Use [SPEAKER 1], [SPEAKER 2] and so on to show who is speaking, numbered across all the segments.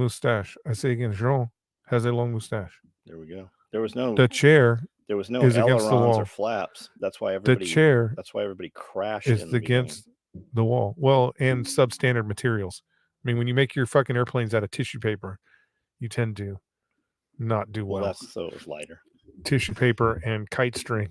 [SPEAKER 1] moustache. I say again, Jean has a long moustache.
[SPEAKER 2] There we go. There was no
[SPEAKER 1] ailerons
[SPEAKER 2] or flaps. That's why
[SPEAKER 1] the chair
[SPEAKER 2] everybody crashed
[SPEAKER 1] is against the wall. Well, and substandard materials. I mean, when you make your fucking airplanes out of tissue paper, you tend to not do well.
[SPEAKER 2] So it was lighter.
[SPEAKER 1] Tissue paper and kite string.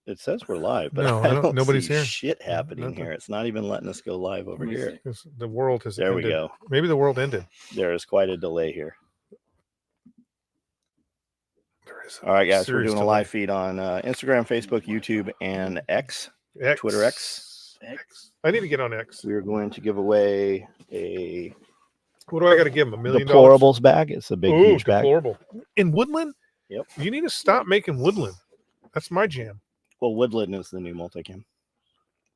[SPEAKER 2] It says we're live, but
[SPEAKER 1] no,
[SPEAKER 2] I don't
[SPEAKER 1] nobody's
[SPEAKER 2] see
[SPEAKER 1] here.
[SPEAKER 2] Shit happening here. It's not even letting us go live over here.
[SPEAKER 1] The world has
[SPEAKER 2] there
[SPEAKER 1] ended.
[SPEAKER 2] We go.
[SPEAKER 1] Maybe the world ended.
[SPEAKER 2] There is quite a delay here. All right, guys, we're doing a live feed on Instagram, Facebook, YouTube, and X. Twitter X.
[SPEAKER 1] I need to get on X.
[SPEAKER 2] We are going to give away a...
[SPEAKER 1] What do I got to give them? $1 million?
[SPEAKER 2] Deplorables bag. It's a big, huge
[SPEAKER 1] deplorable
[SPEAKER 2] bag.
[SPEAKER 1] In Woodland?
[SPEAKER 2] Yep.
[SPEAKER 1] You need to stop making Woodland. That's my jam.
[SPEAKER 2] Well, Woodland is the new multicam.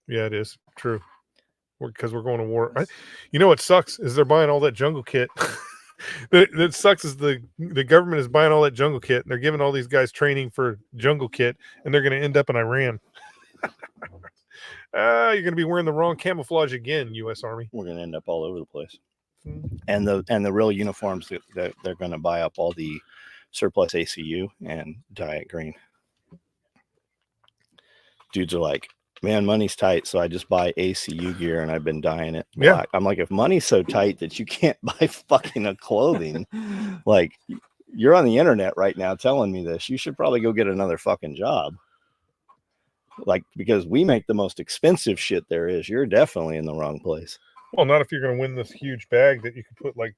[SPEAKER 1] Yeah, it is. True. Because we're going to war. You know what sucks is they're buying all that jungle kit. That sucks is the government is buying all that jungle kit. And they're giving all these guys training for jungle kit, and they're going to end up in Iran. You're going to be wearing the wrong camouflage again, U.S. Army.
[SPEAKER 2] We're going to end up all over the place. And the real uniforms that they're going to buy up all the surplus ACU and dye it green. Dudes are like, man, money's tight, so I just buy ACU gear and I've been dyeing it black. Yeah. I'm like, if money's so tight that you can't buy fucking clothing, like, you're on the internet right now telling me this, you should probably go get another fucking job. Like, because we make the most expensive shit there is. You're definitely in the wrong place.
[SPEAKER 1] Well, not if you're going to win this huge bag that you could put like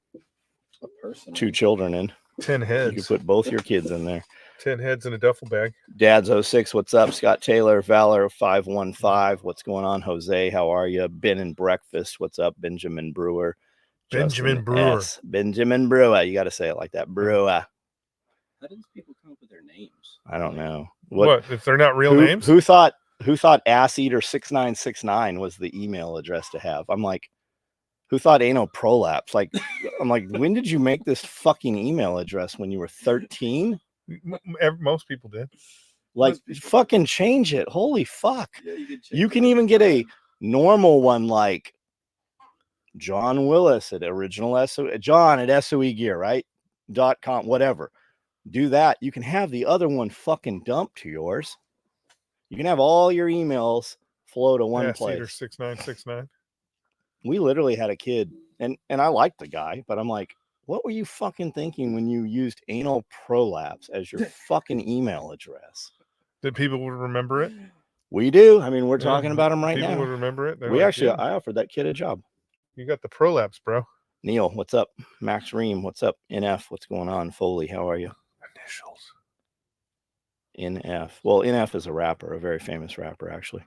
[SPEAKER 2] a person, 2 children in.
[SPEAKER 1] 10 heads.
[SPEAKER 2] You could put both your kids in there.
[SPEAKER 1] 10 heads in a duffel bag.
[SPEAKER 2] Dad's 06, what's up? Scott Taylor, Valor 515, what's going on? Jose, how are you? Ben and Breakfast, what's up? Benjamin Brewer.
[SPEAKER 1] Benjamin Brewer.
[SPEAKER 2] S. Benjamin Brewer. You got to say it like that. Brewer.
[SPEAKER 3] How does people come up with their names?
[SPEAKER 2] I don't know.
[SPEAKER 1] What if they're not real names?
[SPEAKER 2] Who thought Ass Eater 6969 was the email address to have? I'm like, who thought anal prolapse? Like, I'm like, when did you make this fucking email address? When you were 13?
[SPEAKER 1] Most people did.
[SPEAKER 2] Like, fucking change it. Holy fuck. Yeah, you can even get a normal one like John Willis at original John at SOE Gear, right? .com, whatever. Do that. You can have the other one fucking dumped to yours. You can have all your emails flow to one place.
[SPEAKER 1] 6969.
[SPEAKER 2] We literally had a kid, and I liked the guy, but I'm like, what were you fucking thinking when you used anal prolapse as your fucking email address?
[SPEAKER 1] Did people would remember it?
[SPEAKER 2] We do. I mean, we're talking about him right now.
[SPEAKER 1] People would remember it.
[SPEAKER 2] I offered that kid a job.
[SPEAKER 1] You got the prolapse, bro.
[SPEAKER 2] Neil, what's up? Max Ream, what's up? NF, what's going on? Foley, how are you?
[SPEAKER 1] Initials.
[SPEAKER 2] NF. Well, NF is a rapper, a very famous rapper, actually.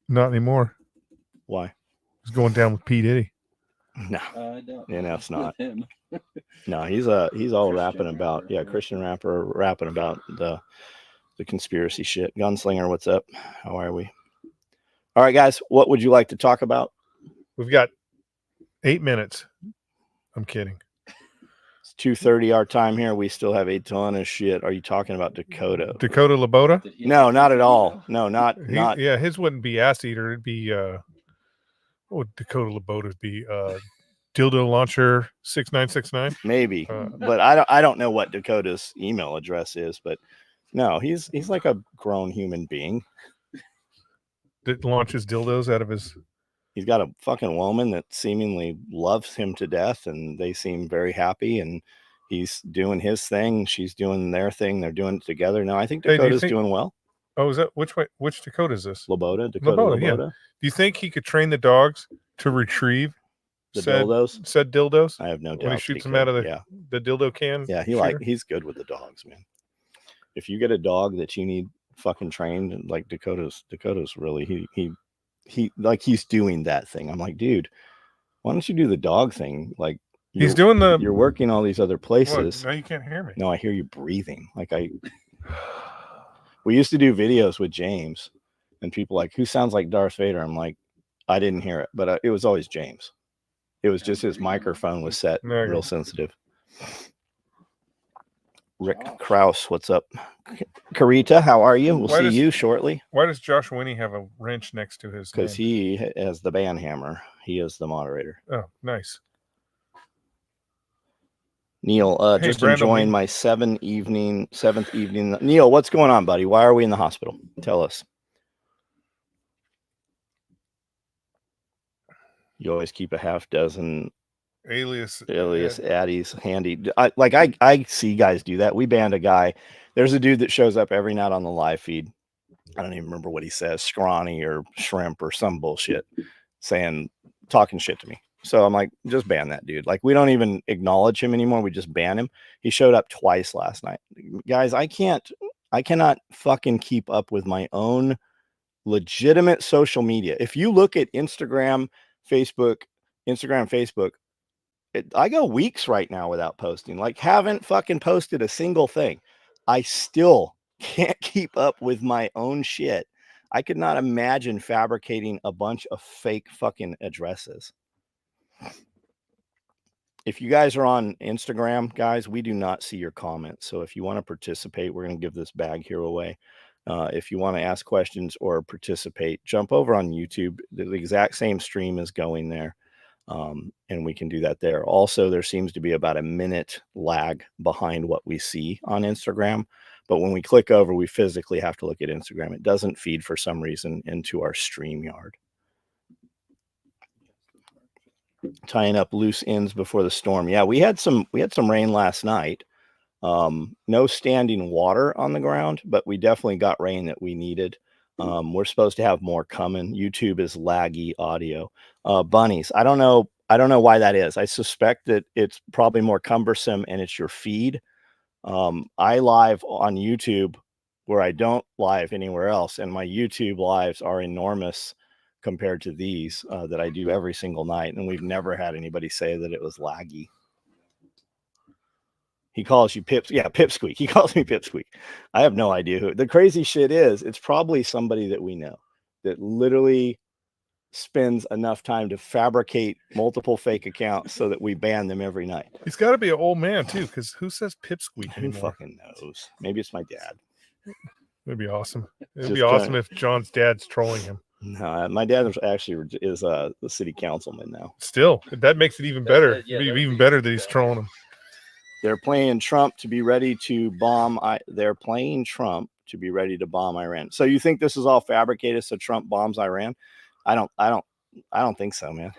[SPEAKER 1] Not anymore.
[SPEAKER 2] Why?
[SPEAKER 1] He's going down with P. Diddy.
[SPEAKER 2] No, NF's not. No, he's all rapping about Christian rapper rapping about the conspiracy shit. Gunslinger, what's up? How are we? All right, guys, what would you like to talk about?
[SPEAKER 1] We've got 8 minutes. I'm kidding.
[SPEAKER 2] It's 2:30 our time here. We still have a ton of shit. Are you talking about Dakota?
[SPEAKER 1] Dakota Laboda?
[SPEAKER 2] No, not at all. No, not.
[SPEAKER 1] Yeah, his wouldn't be ass eater. It'd be what would Dakota Laboda be? Dildo launcher 6969.
[SPEAKER 2] Maybe, but I don't know what Dakota's email address is. But no, he's like a grown human being
[SPEAKER 1] that launches dildos out of his.
[SPEAKER 2] He's got a fucking woman that seemingly loves him to death, and they seem very happy. And he's doing his thing, she's doing their thing. They're doing it together. No, I think Dakota's doing well.
[SPEAKER 1] Oh, is that which way? Which Dakota is this?
[SPEAKER 2] Dakota Laboda.
[SPEAKER 1] Yeah. Do you think he could train the dogs to retrieve
[SPEAKER 2] dildos?
[SPEAKER 1] Said dildos?
[SPEAKER 2] I have no doubt.
[SPEAKER 1] When he shoots them out of the dildo can.
[SPEAKER 2] Yeah, he's good with the dogs, man. If you get a dog that you need fucking trained, like Dakota's really he's doing that thing. I'm like, dude, why don't you do the dog thing? Like, you're working all these other places.
[SPEAKER 1] What? No, you can't hear me.
[SPEAKER 2] No, I hear you breathing. Like we used to do videos with James, and people like, who sounds like Darth Vader? I'm like, I didn't hear it, but it was always James. It was just his microphone was set real sensitive. Rick Kraus, what's up? Karita, how are you? We'll
[SPEAKER 1] Why
[SPEAKER 2] see
[SPEAKER 1] does-
[SPEAKER 2] you shortly.
[SPEAKER 1] Why does Josh Winnie have a wrench next to his name?
[SPEAKER 2] Because he has the band hammer. He is the moderator.
[SPEAKER 1] Oh, nice.
[SPEAKER 2] Neil,
[SPEAKER 1] Hey,
[SPEAKER 2] just
[SPEAKER 1] Brandon,
[SPEAKER 2] enjoying my seventh evening. Neil, what's going on, buddy? Why are we in the hospital? Tell us. You always keep a half dozen
[SPEAKER 1] alias
[SPEAKER 2] addies handy. I see guys do that. We banned a guy. There's a dude that shows up every night on the live feed. I don't even remember what he says, scrawny or shrimp or some bullshit, talking shit to me. So I'm like, just ban that dude. Like, we don't even acknowledge him anymore. We just ban him. He showed up twice last night. Guys, I cannot fucking keep up with my own legitimate social media. If you look at Instagram, Facebook, I go weeks right now without posting. Like, haven't fucking posted a single thing. I still can't keep up with my own shit. I could not imagine fabricating a bunch of fake fucking addresses. If you guys are on Instagram, guys, we do not see your comments. So if you want to participate, we're going to give this bag here away. If you want to ask questions or participate, jump over on YouTube. The exact same stream is going there. And we can do that there. Also, there seems to be about a minute lag behind what we see on Instagram. But when we click over, we physically have to look at Instagram. It doesn't feed for some reason into our StreamYard. Tying up loose ends before the storm. Yeah, we had some rain last night. No standing water on the ground, but we definitely got rain that we needed. We're supposed to have more coming. YouTube is laggy audio. Bunnies. I don't know why that is. I suspect that it's probably more cumbersome and it's your feed. I live on YouTube where I don't live anywhere else, and my YouTube lives are enormous compared to these that I do every single night, and we've never had anybody say that it was laggy. He calls you Pips. Yeah, Pipsqueak. He calls me Pipsqueak. I have no idea who. The crazy shit is, it's probably somebody that we know that literally spends enough time to fabricate multiple fake accounts so that we ban them every night.
[SPEAKER 1] He's got to be an old man too, because who says Pipsqueak
[SPEAKER 2] Who
[SPEAKER 1] anymore?
[SPEAKER 2] fucking knows? Maybe it's my dad.
[SPEAKER 1] It'd be awesome. It'd
[SPEAKER 2] Just
[SPEAKER 1] be awesome if John's dad's trolling him.
[SPEAKER 2] No, my dad is the city councilman now.
[SPEAKER 1] Still, that makes it even better. It'd be even better that he's trolling him.
[SPEAKER 2] They're playing Trump to be ready to bomb. They're playing Trump to be ready to bomb Iran. So you think this is all fabricated so Trump bombs Iran? I don't think so, man.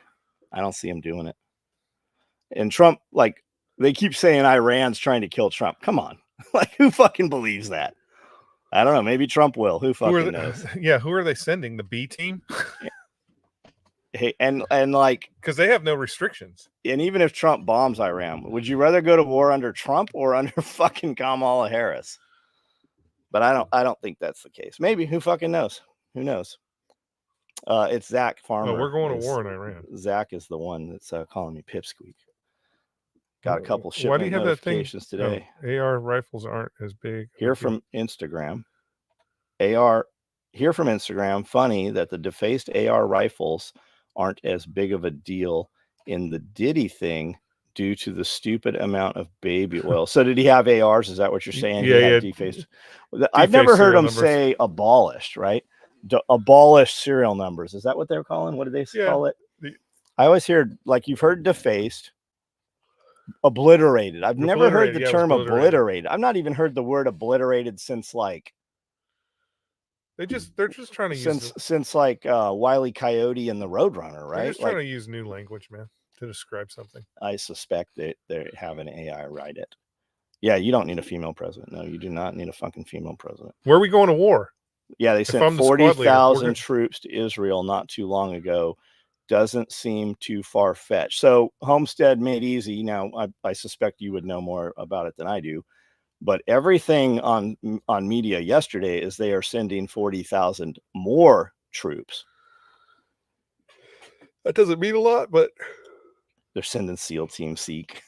[SPEAKER 2] I don't see him doing it. And Trump, like, they keep saying Iran's trying to kill Trump. Come on. Like, who fucking believes that? I don't know. Maybe Trump will. Who fucking knows?
[SPEAKER 1] Yeah, who are they sending? The B team?
[SPEAKER 2] Hey, and like,
[SPEAKER 1] because they have no restrictions.
[SPEAKER 2] And even if Trump bombs Iran, would you rather go to war under Trump or under fucking Kamala Harris? But I don't think that's the case. Maybe. Who fucking knows? Who knows? It's Zach Farmer.
[SPEAKER 1] No, we're going to war in Iran.
[SPEAKER 2] Zach is the one that's calling me Pipsqueak. Got a couple
[SPEAKER 1] Why do
[SPEAKER 2] shipment
[SPEAKER 1] you have
[SPEAKER 2] notifications
[SPEAKER 1] that thing?
[SPEAKER 2] today.
[SPEAKER 1] AR rifles aren't as big.
[SPEAKER 2] Here from Instagram. Here from Instagram. Funny that the defaced AR rifles aren't as big of a deal in the Diddy thing due to the stupid amount of baby oil. So did he have ARs? Is that what you're saying?
[SPEAKER 1] Yeah,
[SPEAKER 2] defaced. I've never heard him say abolished, right? Abolished serial numbers. Is that what they're calling? What do they call it? I always hear, like, you've heard defaced, obliterated. I've never heard the term obliterated. I've not even heard the word obliterated since, like,
[SPEAKER 1] they're just trying to use
[SPEAKER 2] since like Wile E. Coyote and the Roadrunner, right?
[SPEAKER 1] They're just trying to use new language, man, to describe something.
[SPEAKER 2] I suspect that they have an AI write it. Yeah, you don't need a female president. No, you do not need a fucking female president.
[SPEAKER 1] Where are we going to war?
[SPEAKER 2] Yeah, they sent 40,000 troops to Israel not too long ago. Doesn't seem too far-fetched. So Homestead Made Easy. Now, I suspect you would know more about it than I do. But everything on media yesterday is they are sending 40,000 more troops.
[SPEAKER 1] That doesn't mean a lot, but
[SPEAKER 2] they're sending SEAL Team Seek.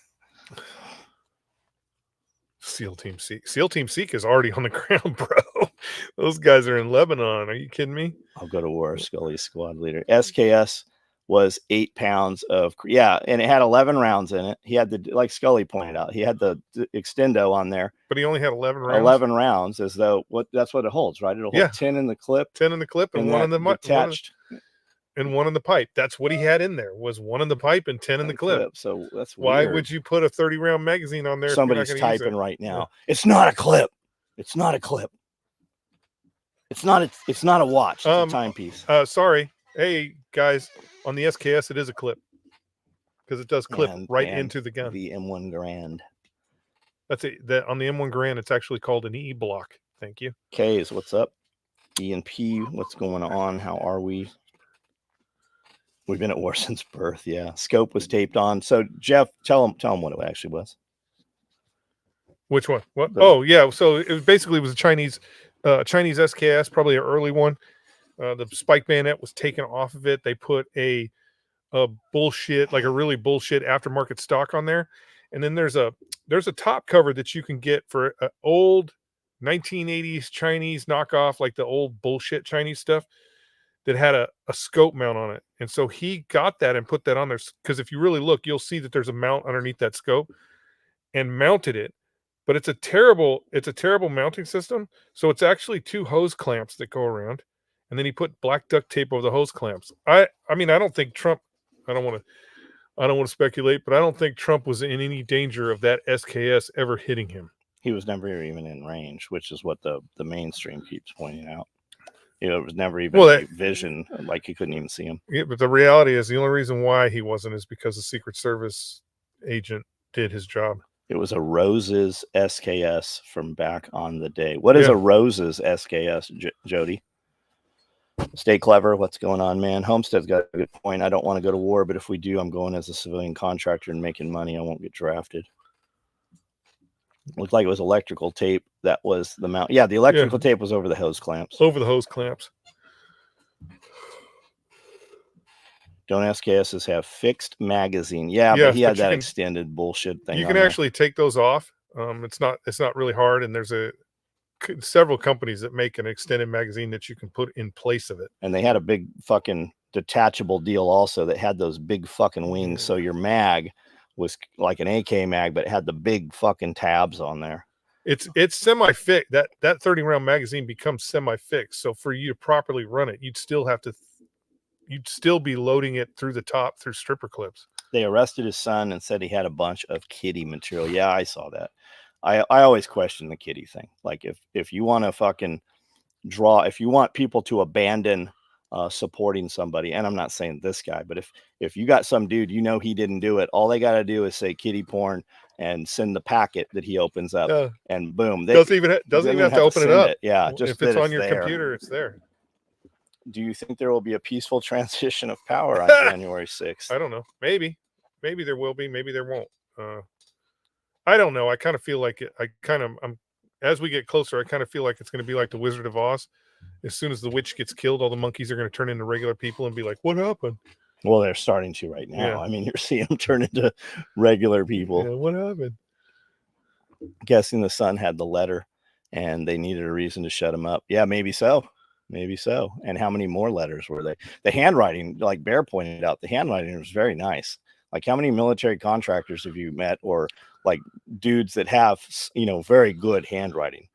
[SPEAKER 1] SEAL Team Seek. SEAL Team Seek is already on the ground, bro. Those guys are in Lebanon. Are you kidding me?
[SPEAKER 2] I'll go to war, Skully squad leader. SKS was 8 pounds of, and it had 11 rounds in it. He had the, like Scully pointed out, he had the extendo on there.
[SPEAKER 1] But he only had 11 rounds.
[SPEAKER 2] 11 rounds, as though that's what it holds, right? It'll hold 10 in the clip,
[SPEAKER 1] 10 in the clip, and one in the
[SPEAKER 2] detached,
[SPEAKER 1] and one in the pipe. That's what he had in there, was one in the pipe and 10 in the clip.
[SPEAKER 2] So that's
[SPEAKER 1] why
[SPEAKER 2] weird.
[SPEAKER 1] would you put a 30-round magazine on there?
[SPEAKER 2] Somebody's typing right now. It's not a clip. It's not a clip. It's not a watch. It's a timepiece.
[SPEAKER 1] Sorry. Hey guys, on the SKS it is a clip, because it does clip right into the gun.
[SPEAKER 2] The M1 Grand.
[SPEAKER 1] That's it. That on the M1 Grand, it's actually called an E block. Thank you.
[SPEAKER 2] K's, what's up? E and P, what's going on? How are we? We've been at war since birth. Yeah. Scope was taped on. So Jeff, tell him what it actually was.
[SPEAKER 1] Which one? What? Oh yeah. So it was basically a Chinese SKS, probably an early one. The spike bayonet was taken off of it. They put a bullshit, like a really bullshit aftermarket stock on there. And then there's a top cover that you can get for an old 1980s Chinese knockoff, like the old bullshit Chinese stuff, that had a scope mount on it. And so he got that and put that on there, because if you really look, you'll see that there's a mount underneath that scope, and mounted it. But it's a terrible mounting system. So it's actually 2 hose clamps that go around, and then he put black duct tape over the hose clamps. I mean, I don't think Trump, I don't want to speculate, but I don't think Trump was in any danger of that SKS ever hitting him.
[SPEAKER 2] He was never even in range, which is what the mainstream keeps pointing out. It was never even a vision, like you couldn't even see him.
[SPEAKER 1] Yeah, but the reality is the only reason why he wasn't is because the Secret Service agent did his job.
[SPEAKER 2] It was a Rose's SKS from back on the day. What is a Rose's SKS, Jody? Stay clever. What's going on, man? Homestead's got a good point. I don't want to go to war, but if we do, I'm going as a civilian contractor and making money. I won't get drafted. Looked like it was electrical tape. That was the mount. Yeah, the electrical tape was over the hose clamps.
[SPEAKER 1] Over the hose clamps.
[SPEAKER 2] Don't SKSs have fixed magazine? Yeah, but he had that extended bullshit thing.
[SPEAKER 1] You can actually take those off. It's not really hard, and there's several companies that make an extended magazine that you can put in place of it.
[SPEAKER 2] And they had a big fucking detachable deal also that had those big fucking wings. So your mag was like an AK mag, but it had the big fucking tabs on there.
[SPEAKER 1] It's semi-fixed. That 30-round magazine becomes semi-fixed. So for you to properly run it, you'd still be loading it through the top through stripper clips.
[SPEAKER 2] They arrested his son and said he had a bunch of kiddie material. Yeah, I saw that. I always question the kiddie thing. Like if you want to fucking if you want people to abandon supporting somebody, and I'm not saying this guy, but if you got some dude, he didn't do it, all they got to do is say kiddie porn and send the packet that he opens up, and boom,
[SPEAKER 1] doesn't even have to open it up.
[SPEAKER 2] Yeah, just
[SPEAKER 1] if it's on your computer, it's there.
[SPEAKER 2] Do you think there will be a peaceful transition of power on January 6th?
[SPEAKER 1] I don't know. Maybe there will be. Maybe there won't. I don't know. I kind of feel like it. As we get closer, I kind of feel like it's going to be like the Wizard of Oz. As soon as the witch gets killed, all the monkeys are going to turn into regular people and be like, "What happened?"
[SPEAKER 2] Well, they're starting to right now. Yeah. I mean, you're seeing them turn into regular people.
[SPEAKER 1] Yeah, what happened?
[SPEAKER 2] Guessing the son had the letter, and they needed a reason to shut him up. Yeah, maybe so. Maybe so. And how many more letters were they? The handwriting, like Bear pointed out, the handwriting was very nice. Like, how many military contractors have you met, or like dudes that have, very good handwriting?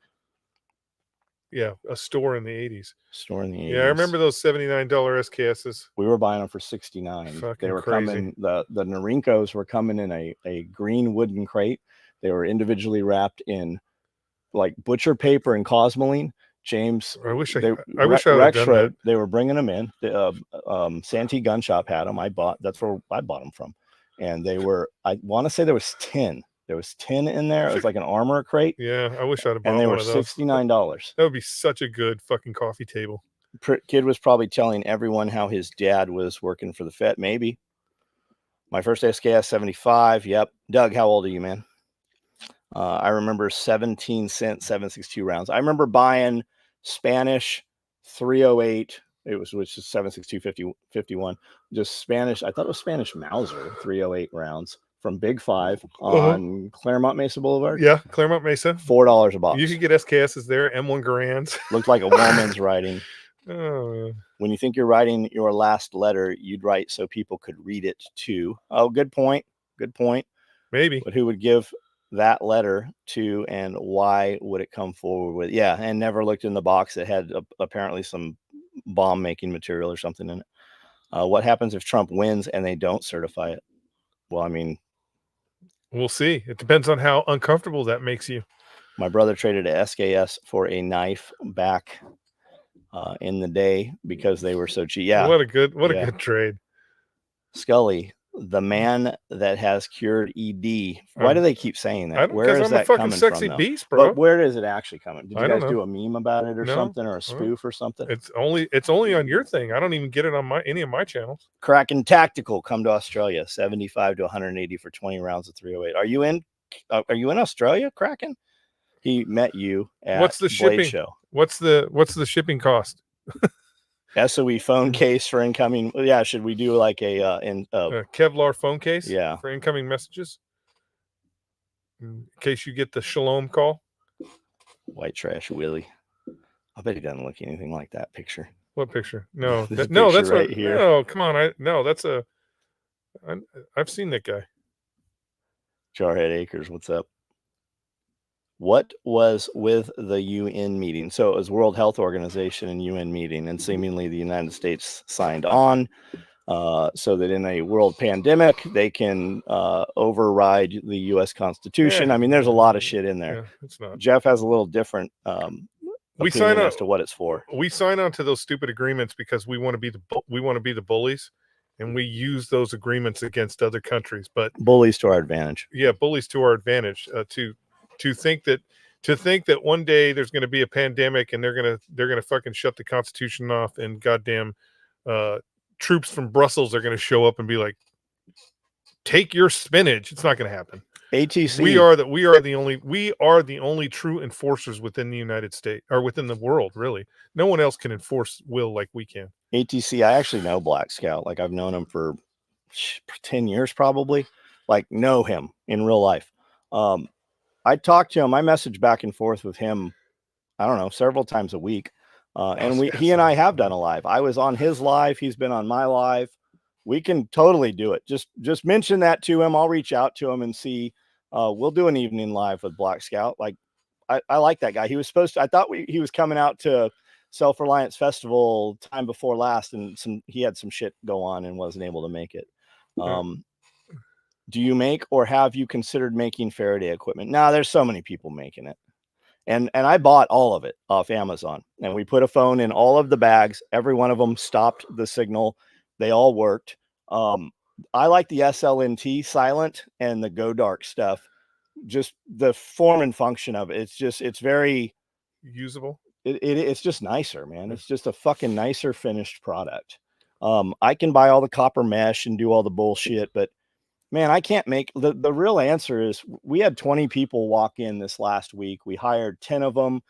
[SPEAKER 1] Yeah, a store in the 80s.
[SPEAKER 2] Store in the 80s.
[SPEAKER 1] Yeah, I remember those $79 SKSs.
[SPEAKER 2] We were buying them for $69. They were
[SPEAKER 1] crazy.
[SPEAKER 2] Coming. The Narinkos were coming in a green wooden crate. They were individually wrapped in like butcher paper and cosmoline. James,
[SPEAKER 1] I wish I would have done that.
[SPEAKER 2] They were bringing them in. The Santee Gun Shop had them. That's where I bought them from, and they were. I want to say there was 10. There was 10 in there. It was like an armor crate.
[SPEAKER 1] Yeah, I wish I'd have bought
[SPEAKER 2] one. And they were $69.
[SPEAKER 1] That would be such a good fucking coffee table.
[SPEAKER 2] Kid was probably telling everyone how his dad was working for the Fed. Maybe. My first SKS 75. Yep. Doug, how old are you, man? I remember 17-cent 7.62 rounds. I remember buying Spanish 308. Which is 7.62 51. Just Spanish. I thought it was Spanish Mauser 308 rounds from Big Five on Claremont Mesa Boulevard.
[SPEAKER 1] Yeah, Claremont Mesa.
[SPEAKER 2] $4 a box.
[SPEAKER 1] You could get SKSs there. M1 Grands.
[SPEAKER 2] Looked like a woman's writing.
[SPEAKER 1] Oh,
[SPEAKER 2] When you think you're writing your last letter, you'd write so people could read it too. Oh, good point. Good point.
[SPEAKER 1] maybe.
[SPEAKER 2] But who would give that letter to, and why would it come forward with? Yeah, and never looked in the box that had apparently some bomb making material or something in it. What happens if Trump wins and they don't certify it? Well, I mean,
[SPEAKER 1] We'll see. It depends on how uncomfortable that makes you.
[SPEAKER 2] my brother traded a SKS for a knife back in the day because they were so cheap. Yeah,
[SPEAKER 1] What a good
[SPEAKER 2] Yeah.
[SPEAKER 1] good trade.
[SPEAKER 2] Skully, the man that has cured ED. Why do they keep saying that? Where
[SPEAKER 1] Because
[SPEAKER 2] is
[SPEAKER 1] I'm a
[SPEAKER 2] that
[SPEAKER 1] fucking
[SPEAKER 2] coming
[SPEAKER 1] sexy
[SPEAKER 2] from, though?
[SPEAKER 1] beast, bro.
[SPEAKER 2] But where is it actually coming? Did you
[SPEAKER 1] I don't
[SPEAKER 2] guys
[SPEAKER 1] know.
[SPEAKER 2] do a meme about it or
[SPEAKER 1] No.
[SPEAKER 2] something, or a spoof or something?
[SPEAKER 1] It's only on your thing. I don't even get it on any of my channels.
[SPEAKER 2] Kraken Tactical, come to Australia, 75 to 180 for 20 rounds of 308. Are you in Australia, Kraken? He met you at
[SPEAKER 1] What's the
[SPEAKER 2] Blade
[SPEAKER 1] shipping?
[SPEAKER 2] Show.
[SPEAKER 1] What's the shipping cost?
[SPEAKER 2] SOE phone case for incoming. Yeah, should we do like a
[SPEAKER 1] Kevlar phone case?
[SPEAKER 2] Yeah.
[SPEAKER 1] For incoming messages. In case you get the shalom call.
[SPEAKER 2] white trash Willie? I bet he doesn't look anything like that picture.
[SPEAKER 1] What picture? No,
[SPEAKER 2] This
[SPEAKER 1] no,
[SPEAKER 2] picture
[SPEAKER 1] that's
[SPEAKER 2] right
[SPEAKER 1] what.
[SPEAKER 2] here.
[SPEAKER 1] No, come on. I've seen that guy.
[SPEAKER 2] Jarhead Acres, what's up? What was with the UN meeting? So it was World Health Organization and UN meeting, and seemingly the United States signed on so that in a world pandemic, they can override the U.S. Constitution.
[SPEAKER 1] Yeah.
[SPEAKER 2] I mean, there's a lot of shit in there.
[SPEAKER 1] Yeah, it's not.
[SPEAKER 2] Jeff has a little different
[SPEAKER 1] We
[SPEAKER 2] opinion
[SPEAKER 1] sign
[SPEAKER 2] as to what it's for.
[SPEAKER 1] We sign on to those stupid agreements because we want to be the bullies, and we use those agreements against other countries. But
[SPEAKER 2] Bullies to our advantage.
[SPEAKER 1] yeah, bullies to our advantage. To think that one day there's going to be a pandemic and they're gonna fucking shut the Constitution off, and goddamn troops from Brussels are going to show up and be like, take your spinach. It's not going to happen.
[SPEAKER 2] ATC.
[SPEAKER 1] We are the only true enforcers within the United States, or within the world, really. No one else can enforce will like we can.
[SPEAKER 2] ATC, I actually know Black Scout. Like, I've known him for 10 years probably. Like, know him in real life. I talked to him. I message back and forth with him, I don't know, several times a week. And he and I have done a live. I was on his live. He's been on my live. We can totally do it. Just mention that to him. I'll reach out to him and see. We'll do an evening live with Black Scout. Like, I like that guy. He was supposed to, I thought he was coming out to Self-Reliance Festival time before last, and he had some shit go on and wasn't able to make it. Do you make, or have you considered making Faraday equipment? No, there's so many people making it. And I bought all of it off Amazon, and we put a phone in all of the bags. Every one of them stopped the signal. They all worked. I like the SLNT silent and the Go Dark stuff. Just the form and function of it. It's very
[SPEAKER 1] usable.
[SPEAKER 2] It's just nicer, man. It's just a fucking nicer finished product. I can buy all the copper mesh and do all the bullshit, but man, I can't make the real answer is we had 20 people walk in this last week. We hired 10 of them.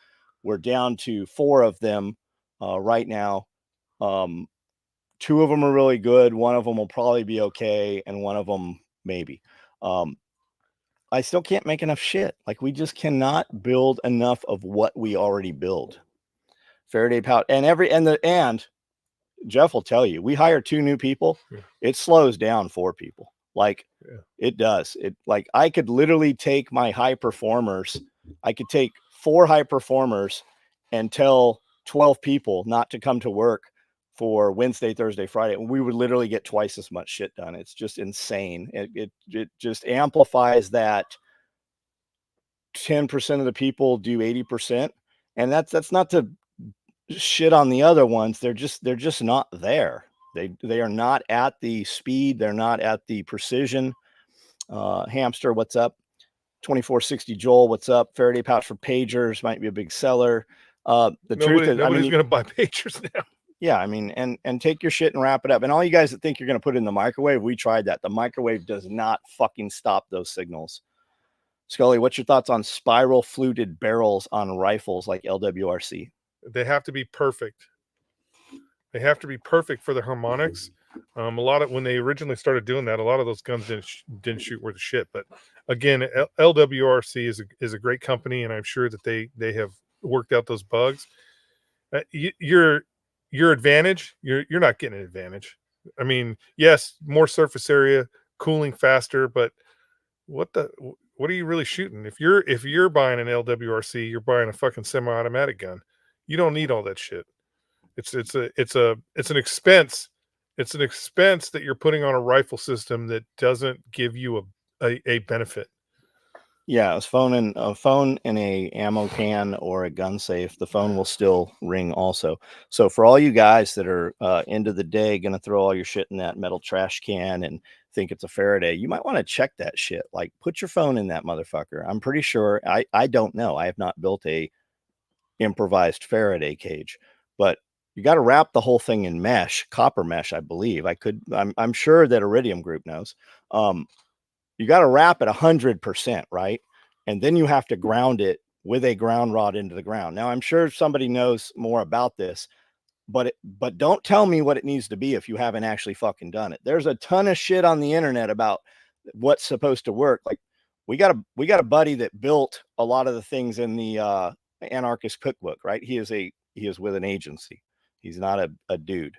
[SPEAKER 2] We're down to 4 of them right now. 2 of them are really good. One of them will probably be okay. And one of them maybe. I still can't make enough shit. Like, we just cannot build enough of what we already build. Faraday pouch and Jeff will tell you, we hire 2 new people.
[SPEAKER 1] Yeah.
[SPEAKER 2] It slows down 4 people. Like, it does. It, like, I could literally take my high performers. I could take 4 high performers and tell 12 people not to come to work for Wednesday, Thursday, Friday. And we would literally get twice as much shit done. It's just insane. It just amplifies that 10% of the people do 80%. And that's not to shit on the other ones. They're just not there. They are not at the speed. They're not at the precision. Hamster, what's up? 2460 Joel, what's up? Faraday pouch for pagers might be a big seller. Truth is,
[SPEAKER 1] nobody's going to buy pagers now.
[SPEAKER 2] Yeah, I mean, and take your shit and wrap it up. And all you guys that think you're going to put it in the microwave, we tried that. The microwave does not fucking stop those signals. Skully, what's your thoughts on spiral fluted barrels on rifles like LWRC?
[SPEAKER 1] They have to be perfect. They have to be perfect for the harmonics. A lot of when they originally started doing that, a lot of those guns didn't shoot worth a shit. But again, LWRC is a great company, and I'm sure that they have worked out those bugs. your advantage, you're not getting an advantage. I mean, yes, more surface area, cooling faster, but what are you really shooting? If you're buying an LWRC, you're buying a fucking semi-automatic gun. You don't need all that shit. It's an expense. It's an expense that you're putting on a rifle system that doesn't give you a benefit.
[SPEAKER 2] Yeah, a phone and a ammo can or a gun safe, the phone will still ring also. So for all you guys that are end of the day going to throw all your shit in that metal trash can and think it's a Faraday, you might want to check that shit. Like, put your phone in that motherfucker. I'm pretty sure, I don't know. I have not built a improvised Faraday cage, but you got to wrap the whole thing in mesh, copper mesh, I believe. I'm sure that Iridium Group knows. You got to wrap it 100%, right? And then you have to ground it with a ground rod into the ground. Now, I'm sure somebody knows more about this, but don't tell me what it needs to be if you haven't actually fucking done it. There's a ton of shit on the internet about what's supposed to work. Like, we got a buddy that built a lot of the things in the anarchist cookbook, right? He is with an agency. He's not a dude.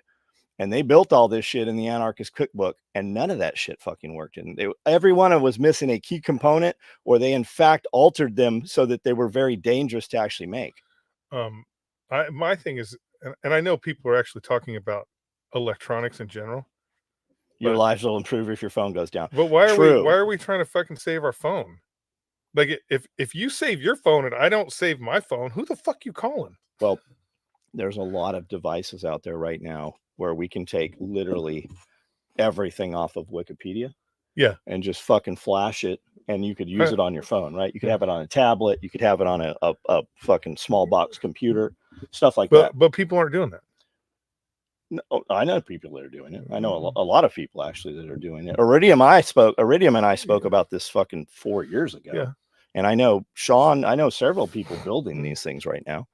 [SPEAKER 2] And they built all this shit in the anarchist cookbook, and none of that shit fucking worked. And every one of them was missing a key component, or they in fact altered them so that they were very dangerous to actually make.
[SPEAKER 1] My thing is, and I know people are actually talking about electronics in general.
[SPEAKER 2] Your lives will improve if your phone goes down.
[SPEAKER 1] But why are we trying to fucking save our phone? Like, if you save your phone and I don't save my phone, who the fuck you calling?
[SPEAKER 2] Well, there's a lot of devices out there right now where we can take literally everything off of Wikipedia.
[SPEAKER 1] Yeah.
[SPEAKER 2] And just fucking flash it, and you could use it on your phone, right? You could have it on a tablet. You could have it on a fucking small box computer, stuff like that.
[SPEAKER 1] But people aren't doing that.
[SPEAKER 2] No, I know people that are doing it. I know a lot of people actually that are doing it. Iridium and I spoke about this fucking 4 years ago.
[SPEAKER 1] Yeah.
[SPEAKER 2] And I know several people building these things right now.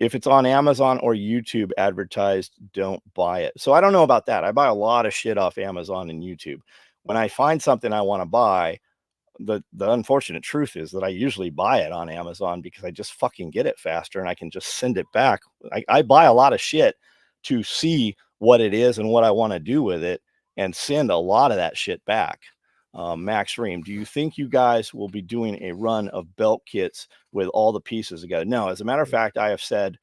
[SPEAKER 2] If it's on Amazon or YouTube advertised, don't buy it. So I don't know about that. I buy a lot of shit off Amazon and YouTube. When I find something I want to buy, the unfortunate truth is that I usually buy it on Amazon because I just fucking get it faster and I can just send it back. I buy a lot of shit to see what it is and what I want to do with it, and send a lot of that shit back. Max Ream, do you think you guys will be doing a run of belt kits with all the pieces together? No, as a matter of fact, I have said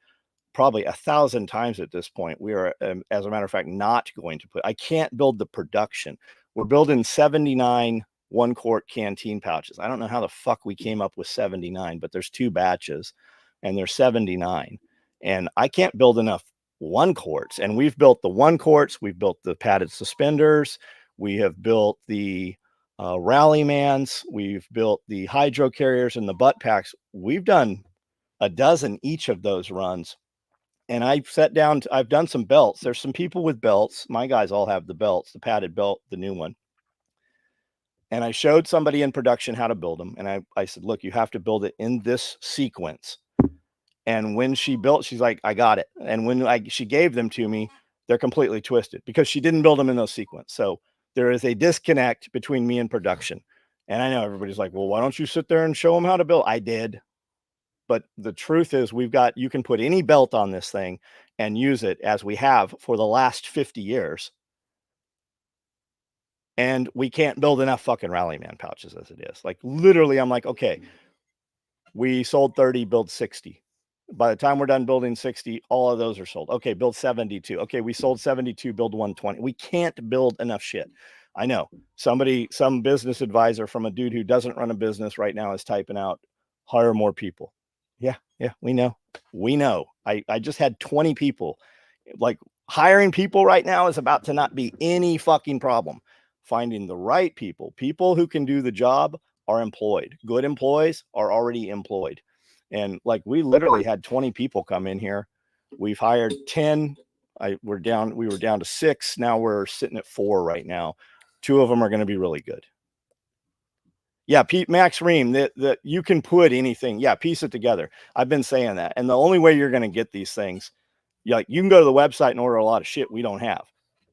[SPEAKER 2] probably 1,000 times at this point, we are, as a matter of fact, not going to I can't build the production. We're building 79 1-quart canteen pouches. I don't know how the fuck we came up with 79, but there's 2 batches and there's 79. And I can't build enough 1-quarts. And we've built the 1-quarts. We've built the padded suspenders. We have built the Rallymans. We've built the hydro carriers and the butt packs. We've done a dozen each of those runs. And I've done some belts. There's some people with belts. My guys all have the belts, the padded belt, the new one. And I showed somebody in production how to build them. And I said, look, you have to build it in this sequence. And when she built, she's like, I got it. And when she gave them to me, they're completely twisted because she didn't build them in those sequence. So there is a disconnect between me and production. And I know everybody's like, well, why don't you sit there and show them how to build? I did. But the truth is you can put any belt on this thing and use it as we have for the last 50 years. And we can't build enough fucking Rallyman pouches as it is. Like, literally, I'm like, okay, we sold 30, build 60. By the time we're done building 60, all of those are sold. Okay, build 72. Okay, we sold 72, build 120. We can't build enough shit. I know some business advisor from a dude who doesn't run a business right now is typing out, hire more people. Yeah, we know. I just had 20 people. Like, hiring people right now is about to not be any fucking problem. Finding the right people who can do the job are employed. Good employees are already employed. And like, we literally had 20 people come in here. We've hired 10. We were down to 6. Now we're sitting at 4 right now. 2 of them are going to be really good. Yeah, Max Ream, that you can put anything. Yeah, piece it together. I've been saying that. And the only way you're going to get these things, you can go to the website and order a lot of shit we don't have.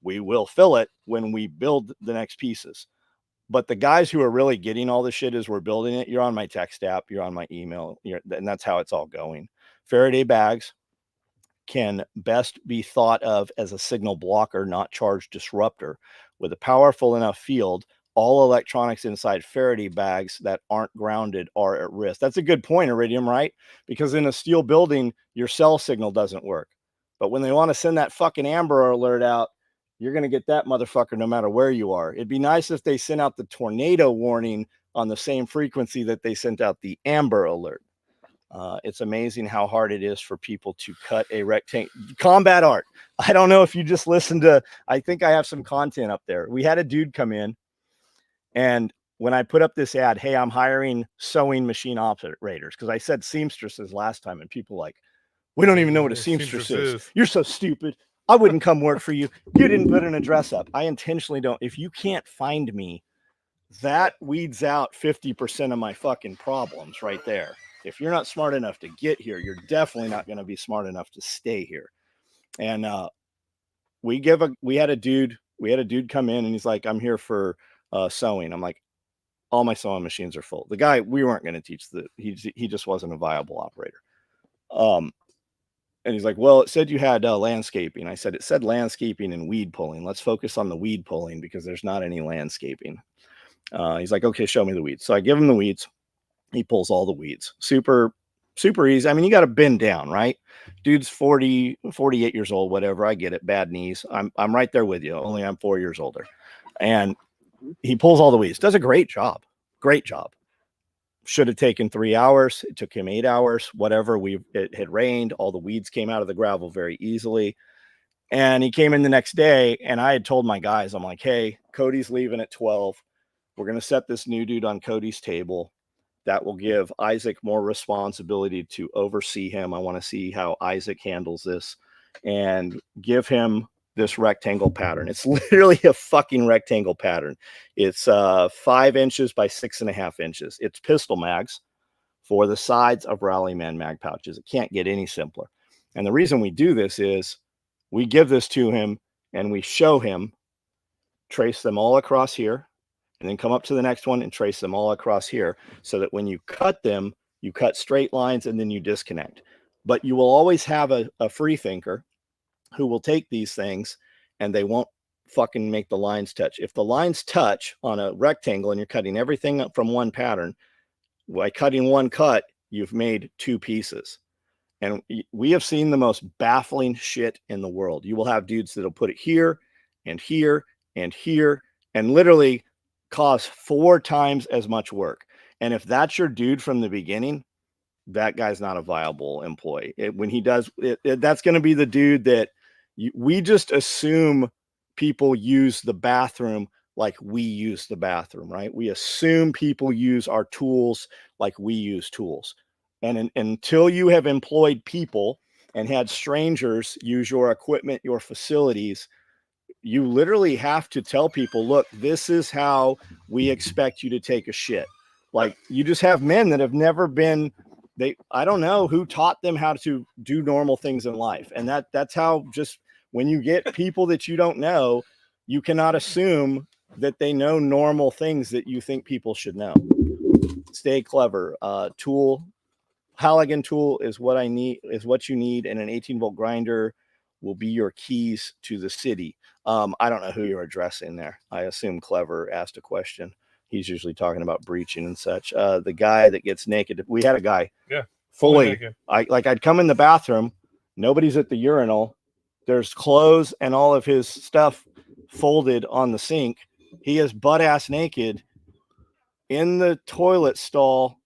[SPEAKER 2] We will fill it when we build the next pieces. But the guys who are really getting all the shit as we're building it, you're on my text app, you're on my email, and that's how it's all going. Faraday bags, can best be thought of as a signal blocker, not charge disruptor. With a powerful enough field, all electronics inside Faraday bags that aren't grounded are at risk. That's a good point, Iridium, right? Because in a steel building, your cell signal doesn't work. But when they want to send that fucking Amber Alert out, you're going to get that motherfucker no matter where you are. It'd be nice if they sent out the tornado warning on the same frequency that they sent out the Amber Alert. It's amazing how hard it is for people to cut a rectangle. Combat art. I don't know if you just listened to, I think I have some content up there. We had a dude come in, and when I put up this ad, hey, I'm hiring sewing machine operators, because I said seamstresses last time, and people like, we don't even know what a seamstress is. You're so stupid. I wouldn't come work for you. You didn't put an address up. I intentionally don't. If you can't find me, that weeds out 50% of my fucking problems right there. If you're not smart enough to get here, you're definitely not going to be smart enough to stay here. And we had a dude come in, and he's like, I'm here for sewing. I'm like, all my sewing machines are full. The guy, we weren't going to teach he just wasn't a viable operator. And he's like, well, it said you had landscaping. I said, it said landscaping and weed pulling. Let's focus on the weed pulling because there's not any landscaping. He's like, okay, show me the weeds. So I give him the weeds. He pulls all the weeds. Super, super easy. I mean, you got to bend down, right? Dude's 40, 48 years old, whatever. I get it. Bad knees. I'm right there with you. Only I'm 4 years older. And he pulls all the weeds. Does a great job. Great job. Should have taken 3 hours. It took him 8 hours, whatever. It had rained. All the weeds came out of the gravel very easily. And he came in the next day, and I had told my guys, I'm like, hey, Cody's leaving at 12. We're going to set this new dude on Cody's table. That will give Isaac more responsibility to oversee him. I want to see how Isaac handles this, and give him this rectangle pattern. It's literally a fucking rectangle pattern. It's 5 inches by 6.5 inches. It's pistol mags for the sides of Rallyman mag pouches. It can't get any simpler. And the reason we do this is we give this to him and we show him, trace them all across here, and then come up to the next one and trace them all across here, so that when you cut them, you cut straight lines and then you disconnect. But you will always have a free thinker who will take these things and they won't fucking make the lines touch. If the lines touch on a rectangle and you're cutting everything up from one pattern, by cutting one cut, you've made 2 pieces. And we have seen the most baffling shit in the world. You will have dudes that'll put it here and here and here, and literally cause 4 times as much work. And if that's your dude from the beginning, that guy's not a viable employee. When he does it, that's going to be the dude that we just assume people use the bathroom like we use the bathroom, right? We assume people use our tools like we use tools. And until you have employed people and had strangers use your equipment, your facilities, you literally have to tell people, look, this is how we expect you to take a shit. Like, you just have men that have never been, I don't know who taught them how to do normal things in life. And that's how, just when you get people that you don't know, you cannot assume that they know normal things that you think people should know. Stay clever. Halligan tool is what I need, is what you need. And an 18-volt grinder will be your keys to the city. I don't know who you're addressing there. I assume Clever asked a question. He's usually talking about breaching and such. The guy that gets naked. We had a guy.
[SPEAKER 1] Yeah.
[SPEAKER 2] Fully. I'd come in the bathroom. Nobody's at the urinal. There's clothes and all of his stuff folded on the sink. He is butt ass naked in the toilet stall,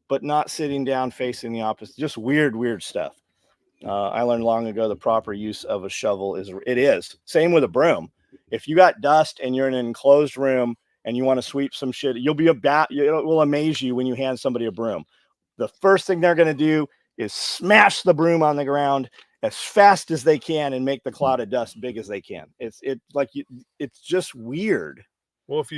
[SPEAKER 2] but not sitting down facing the opposite. Just weird stuff. I learned long ago the proper use of a shovel is same with a broom. If you got dust and you're in an enclosed room and you want to sweep some shit, it will amaze you when you hand somebody a broom. The first thing they're going to do is smash the broom on the ground as fast as they can and make the cloud of dust big as they can. It's just weird.
[SPEAKER 1] Well, if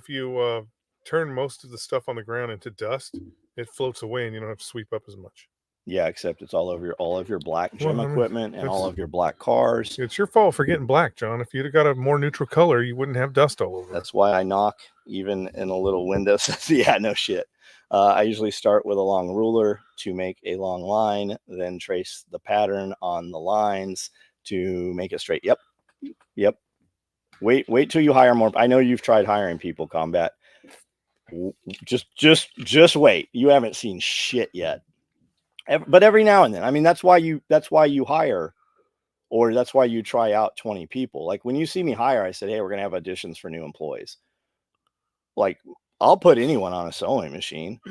[SPEAKER 1] you turn most of the stuff on the ground into dust, it floats away and you don't have to sweep up as much.
[SPEAKER 2] Yeah, except it's all of your black gym equipment and all of your black cars.
[SPEAKER 1] It's your fault for getting black, John. If you'd have got a more neutral color, you wouldn't have dust all over.
[SPEAKER 2] That's why I knock even in a little window. Yeah, no shit. I usually start with a long ruler to make a long line, then trace the pattern on the lines to make it straight. Yep. Wait till you hire more. I know you've tried hiring people, Combat. Just wait. You haven't seen shit yet. But every now and then, I mean, that's why you hire, or that's why you try out 20 people. Like when you see me hire, I said, hey, we're going to have auditions for new employees. Like I'll put anyone on a sewing machine.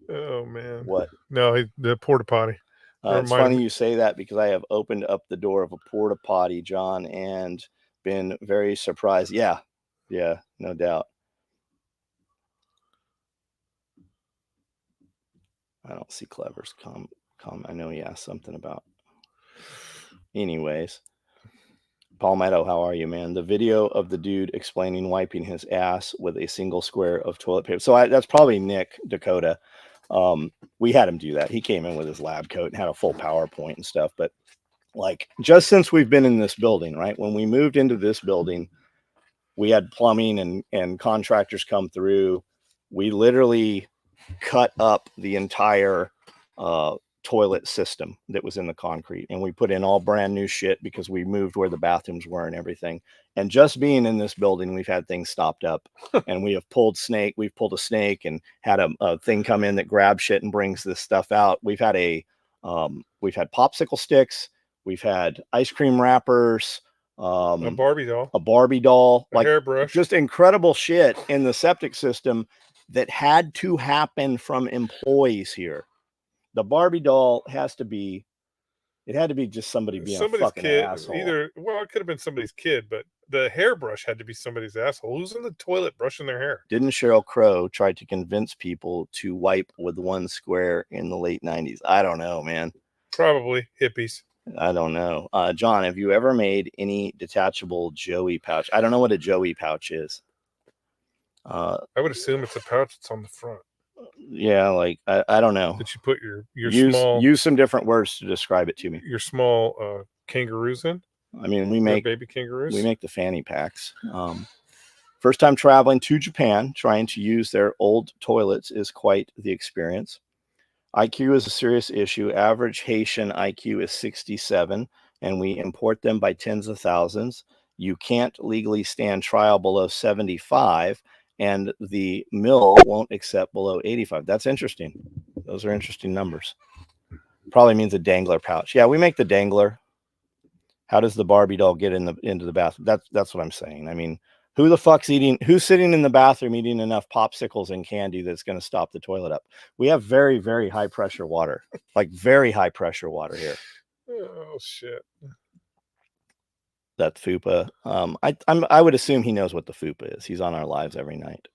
[SPEAKER 1] Oh man.
[SPEAKER 2] What?
[SPEAKER 1] No, the porta potty.
[SPEAKER 2] It's funny you say that because I have opened up the door of a porta potty, John, and been very surprised. Yeah, no doubt. I don't see Clever's come. I know he asked something about. Anyways, Palmetto, how are you, man? The video of the dude explaining wiping his ass with a single square of toilet paper. So that's probably Nick Dakota. We had him do that. He came in with his lab coat and had a full PowerPoint and stuff. But like just since we've been in this building, right? When we moved into this building, we had plumbing and contractors come through. We literally cut up the entire toilet system that was in the concrete, and we put in all brand new shit because we moved where the bathrooms were and everything. And just being in this building, we've had things stopped up and we've pulled a snake and had a thing come in that grabs shit and brings this stuff out. We've had popsicle sticks, we've had ice cream wrappers,
[SPEAKER 1] a Barbie
[SPEAKER 2] doll,
[SPEAKER 1] a
[SPEAKER 2] like
[SPEAKER 1] hairbrush,
[SPEAKER 2] just incredible shit in the septic system that had to happen from employees here. The Barbie doll had to be just somebody being a fucking
[SPEAKER 1] kid,
[SPEAKER 2] asshole.
[SPEAKER 1] It could have been somebody's kid, but the hairbrush had to be somebody's asshole. Who's in the toilet brushing their hair?
[SPEAKER 2] Didn't Sheryl Crow try to convince people to wipe with one square in the late 90s? I don't know, man.
[SPEAKER 1] Probably hippies.
[SPEAKER 2] I don't know. John, have you ever made any detachable Joey pouch? I don't know what a Joey pouch is.
[SPEAKER 1] I would assume it's a pouch that's on the front.
[SPEAKER 2] Yeah, like I don't know.
[SPEAKER 1] That you put your small,
[SPEAKER 2] use some different words to describe it to me.
[SPEAKER 1] Your small kangaroos in.
[SPEAKER 2] I mean, we make
[SPEAKER 1] baby kangaroos.
[SPEAKER 2] We make the fanny packs. First time traveling to Japan, trying to use their old toilets is quite the experience. IQ is a serious issue. Average Haitian IQ is 67, and we import them by tens of thousands. You can't legally stand trial below 75, and the mill won't accept below 85. That's interesting. Those are interesting numbers. Probably means a dangler pouch. Yeah, we make the dangler. How does the Barbie doll get into the bathroom? That's what I'm saying. I mean, who's sitting in the bathroom eating enough popsicles and candy that's going to stop the toilet up? We have very, very high pressure water, like very high pressure water here.
[SPEAKER 1] Oh shit.
[SPEAKER 2] That fupa. I would assume he knows what the fupa is. He's on our lives every night.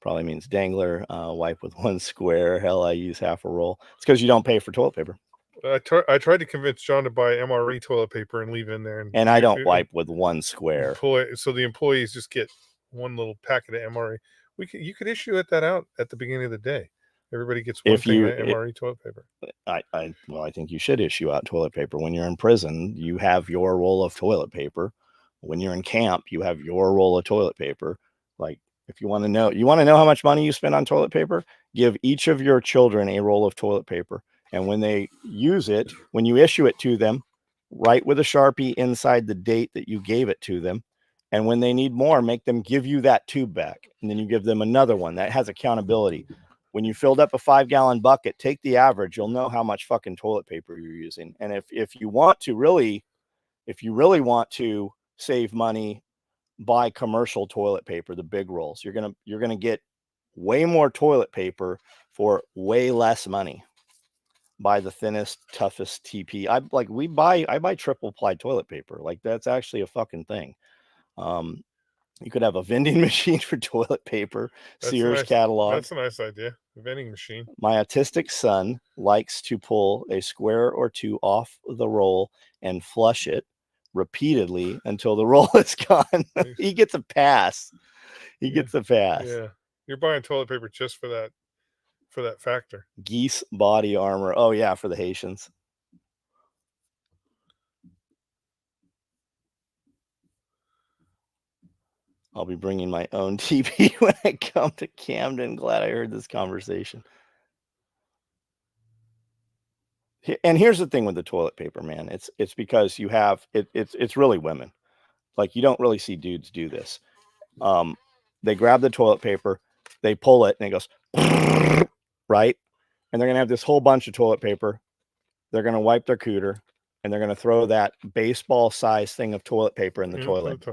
[SPEAKER 2] Probably means dangler, wipe with one square. Hell, I use half a roll. It's because you don't pay for toilet paper.
[SPEAKER 1] I tried to convince John to buy MRE toilet paper and leave it in there.
[SPEAKER 2] And I don't wipe with one square.
[SPEAKER 1] So the employees just get one little packet of MRE. You could issue that out at the beginning of the day. Everybody gets one thing of MRE toilet paper.
[SPEAKER 2] I think you should issue out toilet paper. When you're in prison, you have your roll of toilet paper. When you're in camp, you have your roll of toilet paper. Like, if you want to know how much money you spend on toilet paper, give each of your children a roll of toilet paper. And when they use it, when you issue it to them, write with a Sharpie inside the date that you gave it to them. And when they need more, make them give you that tube back. And then you give them another one that has accountability. When you filled up a 5-gallon bucket, take the average. You'll know how much fucking toilet paper you're using. And if you really want to save money, buy commercial toilet paper, the big rolls. You're gonna get way more toilet paper for way less money. Buy the thinnest, toughest TP. I buy triple ply toilet paper. Like, that's actually a fucking thing. You could have a vending machine for toilet paper. Sears catalog.
[SPEAKER 1] That's a nice idea. A vending machine.
[SPEAKER 2] My autistic son likes to pull a square or two off the roll and flush it repeatedly until the roll is gone. He gets a pass. Gets a pass.
[SPEAKER 1] Yeah. You're buying toilet paper just for that factor.
[SPEAKER 2] Geese body armor. Oh yeah, for the Haitians. I'll be bringing my own TV when I come to Camden. Glad I heard this conversation. And here's the thing with the toilet paper, man. It's because you have it's really women. Like, you don't really see dudes do this. They grab the toilet paper, they pull it, and it goes right, and they're gonna have this whole bunch of toilet paper. They're gonna wipe their cooter, and they're gonna throw that baseball-sized thing of toilet paper in the toilet.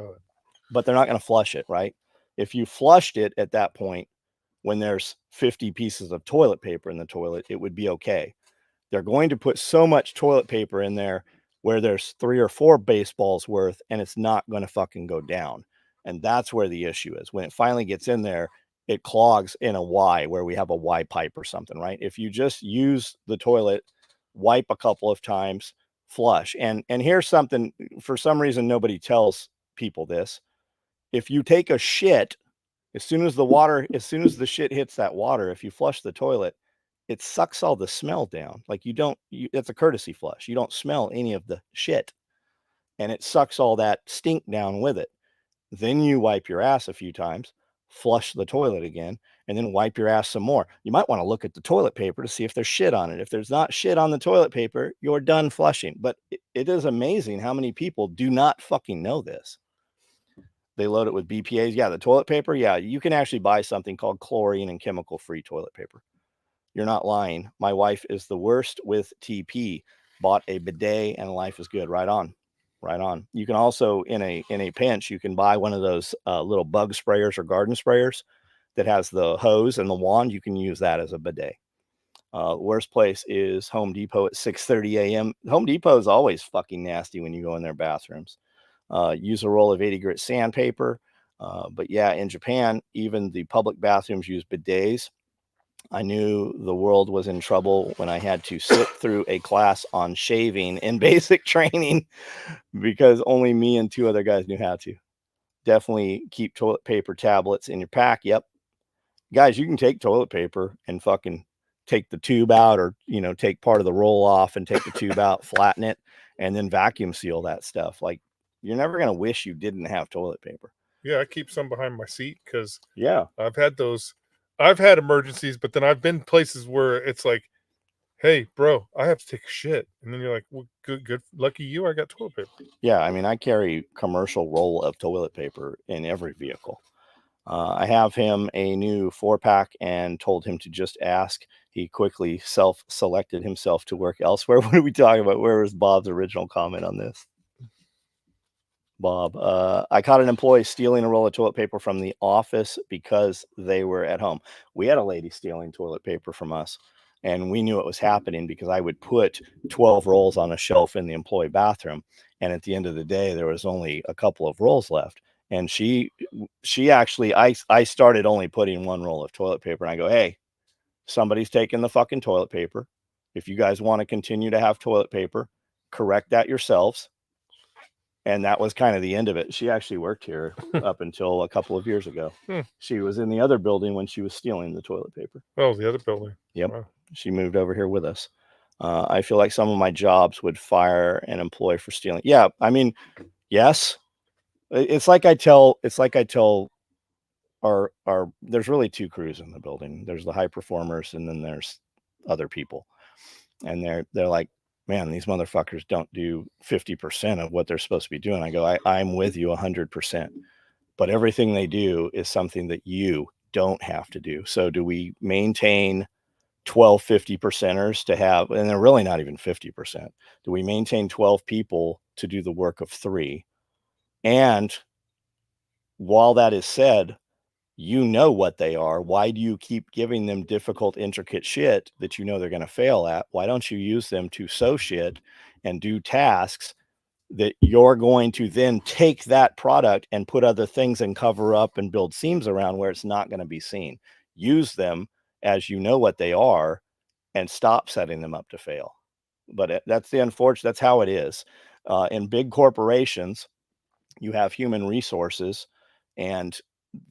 [SPEAKER 2] But they're not gonna flush it, right? If you flushed it at that point, when there's 50 pieces of toilet paper in the toilet, it would be okay. They're going to put so much toilet paper in there where there's 3 or 4 baseballs worth, and it's not going to fucking go down. And that's where the issue is. When it finally gets in there, it clogs in a Y, where we have a Y pipe or something, right? If you just use the toilet, wipe a couple of times, flush. And here's something, for some reason, nobody tells people this. If you take a shit, as soon as the shit hits that water, if you flush the toilet, it sucks all the smell down. Like, it's a courtesy flush. You don't smell any of the shit, and it sucks all that stink down with it. Then you wipe your ass a few times, flush the toilet again, and then wipe your ass some more. You might want to look at the toilet paper to see if there's shit on it. If there's not shit on the toilet paper, you're done flushing. But it is amazing how many people do not fucking know this. They load it with BPAs. Yeah, the toilet paper. Yeah, you can actually buy something called chlorine and chemical-free toilet paper. You're not lying. My wife is the worst with TP. Bought a bidet and life is good. Right on. Right on. You can also, in a pinch, you can buy one of those little bug sprayers or garden sprayers that has the hose and the wand. You can use that as a bidet. Worst place is Home Depot at 6:30 a.m. Home Depot is always fucking nasty when you go in their bathrooms. Use a roll of 80 grit sandpaper. But yeah, in Japan, even the public bathrooms use bidets. I knew the world was in trouble when I had to sit through a class on shaving in basic training because only me and 2 other guys knew how to. Definitely keep toilet paper tablets in your pack. Yep. Guys, you can take toilet paper and fucking take the tube out, or, take part of the roll off and take the tube out, flatten it, and then vacuum seal that stuff. Like, you're never going to wish you didn't have toilet paper.
[SPEAKER 1] Yeah, I keep some behind my seat because
[SPEAKER 2] I've
[SPEAKER 1] had emergencies, but then I've been places where it's like, hey, bro, I have to take a shit. And then you're like, well, good. Lucky you, I got toilet paper.
[SPEAKER 2] Yeah, I mean, I carry commercial roll of toilet paper in every vehicle. I have him a new 4-pack and told him to just ask. He quickly self-selected himself to work elsewhere. What are we talking about? Where was Bob's original comment on this? Bob, I caught an employee stealing a roll of toilet paper from the office because they were at home. We had a lady stealing toilet paper from us, and we knew it was happening because I would put 12 rolls on a shelf in the employee bathroom, and at the end of the day, there was only a couple of rolls left. And she actually, I started only putting 1 roll of toilet paper, and I go, hey, somebody's taking the fucking toilet paper. If you guys want to continue to have toilet paper, correct that yourselves. And that was kind of the end of it. She actually worked here up until a couple of years ago. She was in the other building when she was stealing the toilet paper.
[SPEAKER 1] Oh, the other building.
[SPEAKER 2] Yep. Wow. She moved over here with us. I feel like some of my jobs would fire an employee for stealing. Yeah. I mean, yes. It's like I tell our there's really 2 crews in the building. There's the high performers, and then there's other people. And they're like, man, these motherfuckers don't do 50% of what they're supposed to be doing. I go, I'm with you 100%, but everything they do is something that you don't have to do. So do we maintain 12 50%ers to have, and they're really not even 50%. Do we maintain 12 people to do the work of 3? And while that is said, you know what they are. Why do you keep giving them difficult, intricate shit that they're going to fail at? Why don't you use them to sew shit and do tasks that you're going to then take that product and put other things and cover up and build seams around where it's not going to be seen? Use them as you know what they are and stop setting them up to fail. But that's the unfortunate, that's how it is. In big corporations, you have human resources, and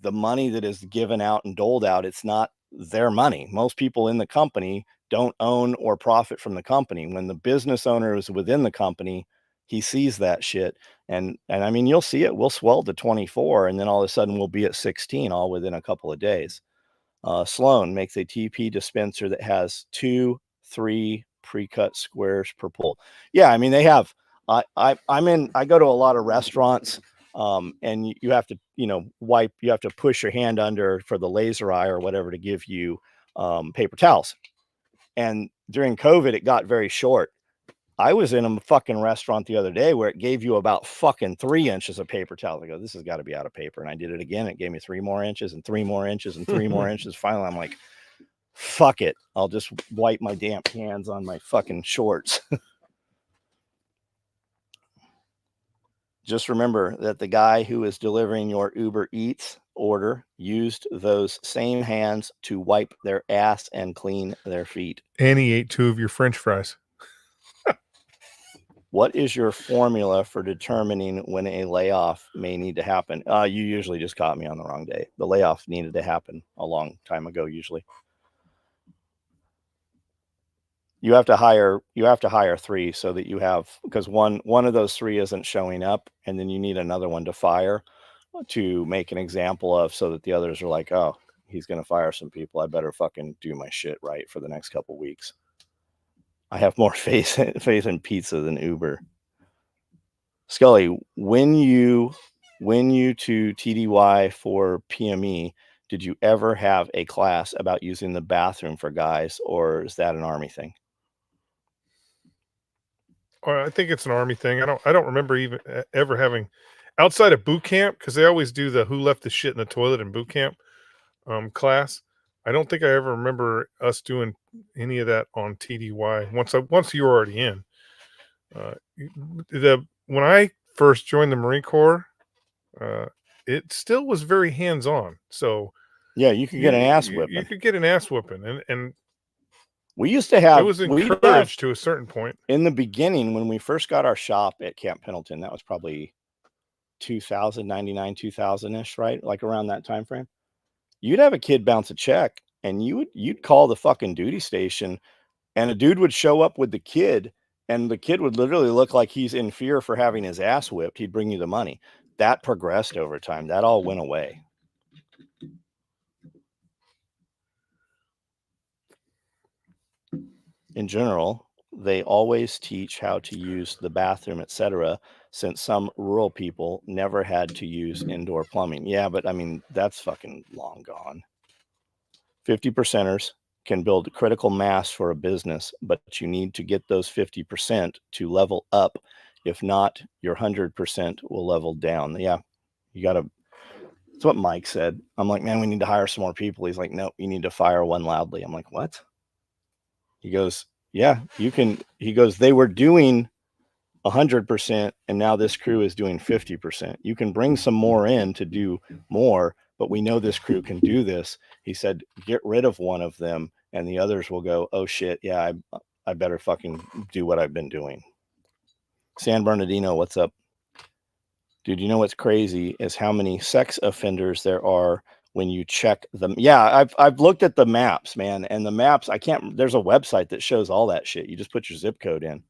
[SPEAKER 2] the money that is given out and doled out, it's not their money. Most people in the company don't own or profit from the company. When the business owner is within the company, he sees that shit. And I mean, you'll see it. We'll swell to 24, and then all of a sudden we'll be at 16 all within a couple of days. Sloan makes a TP dispenser that has 2-3 pre-cut squares per pull. Yeah, I mean, they have. I go to a lot of restaurants, and you have to, wipe. You have to push your hand under for the laser eye or whatever to give you paper towels. And during COVID, it got very short. I was in a fucking restaurant the other day where it gave you about fucking 3 inches of paper towel. I go, this has got to be out of paper. And I did it again. It gave me 3 more inches and 3 more inches and 3 more inches. Finally, I'm like, fuck it. I'll just wipe my damp hands on my fucking shorts. Just remember that the guy who is delivering your Uber Eats order used those same hands to wipe their ass and clean their feet.
[SPEAKER 1] And he ate 2 of your French fries.
[SPEAKER 2] What is your formula for determining when a layoff may need to happen? You usually just caught me on the wrong day. The layoff needed to happen a long time ago, usually. You have to hire 3 so that you have, because one of those 3 isn't showing up, and then you need another one to fire to make an example of, so that the others are like, oh, he's going to fire some people. I better fucking do my shit right for the next couple weeks. I have more faith in pizza than Uber. Skully, when you to TDY for PME, did you ever have a class about using the bathroom for guys, or is that an Army thing?
[SPEAKER 1] I think it's an Army thing. I don't remember even ever having, outside of boot camp, because they always do the who left the shit in the toilet in boot camp class. I don't think I ever remember us doing any of that on TDY once you were already in. When I first joined the Marine Corps, it still was very hands-on. So
[SPEAKER 2] yeah, you could get an ass whipping.
[SPEAKER 1] You could get an ass whipping, and
[SPEAKER 2] we used to have.
[SPEAKER 1] It was encouraged to a certain point.
[SPEAKER 2] In the beginning, when we first got our shop at Camp Pendleton, that was probably 2099, 2000-ish, right? Like around that time frame. You'd have a kid bounce a check, and you'd call the fucking duty station, and a dude would show up with the kid, and the kid would literally look like he's in fear for having his ass whipped. He'd bring you the money. That progressed over time. That all went away. In general, they always teach how to use the bathroom, etc., since some rural people never had to use indoor plumbing. Yeah, but I mean, that's fucking long gone. 50%ers can build critical mass for a business, but you need to get those 50% to level up. If not, your 100% will level down. Yeah, you got to. That's what Mike said. I'm like, man, we need to hire some more people. He's like, no, you need to fire one loudly. I'm like, what? He goes, yeah, you can. He goes, they were doing 100%, and now this crew is doing 50%. You can bring some more in to do more, but we know this crew can do this. He said, get rid of one of them, and the others will go, oh shit, yeah, I better fucking do what I've been doing. San Bernardino, what's up? Dude, you know what's crazy is how many sex offenders there are when you check them. Yeah, I've looked at the maps, man, and the maps, there's a website that shows all that shit. You just put your zip code in.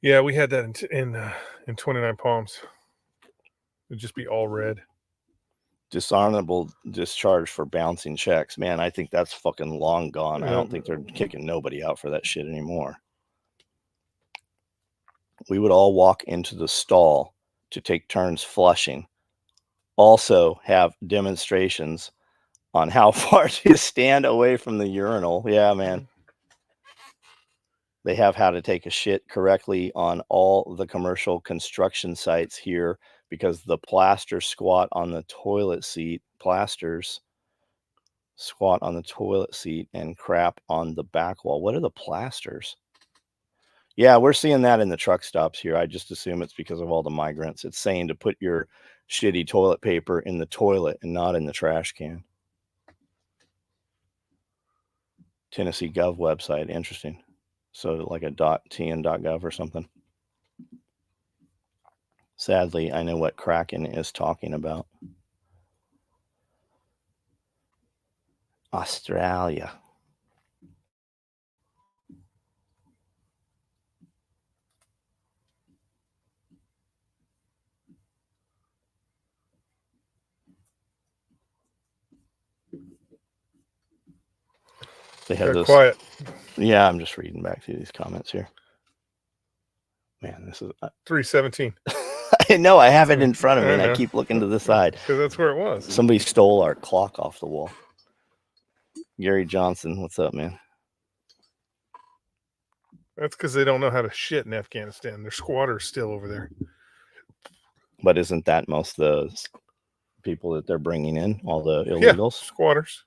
[SPEAKER 1] Yeah, we had that in 29 Palms. It'd just be all red.
[SPEAKER 2] Dishonorable discharge for bouncing checks. Man, I think that's fucking long gone. I don't think they're kicking nobody out for that shit anymore. We would all walk into the stall to take turns flushing. Also have demonstrations on how far to stand away from the urinal. Yeah, man. They have how to take a shit correctly on all the commercial construction sites here, because the plasters squat on the toilet seat. Plasters squat on the toilet seat and crap on the back wall. What are the plasters? Yeah, we're seeing that in the truck stops here. I just assume it's because of all the migrants. It's saying to put your shitty toilet paper in the toilet and not in the trash can. Tennessee Gov website. Interesting. So like a .tn.gov or something. Sadly, I know what Kraken is talking about. Australia. They had this.
[SPEAKER 1] Quiet.
[SPEAKER 2] Yeah, I'm just reading back through these comments here. Man, this is
[SPEAKER 1] 317.
[SPEAKER 2] I know I have it in front of me, and I
[SPEAKER 1] know.
[SPEAKER 2] keep looking to the side.
[SPEAKER 1] Because that's where it was.
[SPEAKER 2] Somebody stole our clock off the wall. Gary Johnson, what's up, man?
[SPEAKER 1] That's because they don't know how to shit in Afghanistan. They're squatters still over there.
[SPEAKER 2] But isn't that most of the people that they're bringing in, all the illegals?
[SPEAKER 1] Yeah, squatters.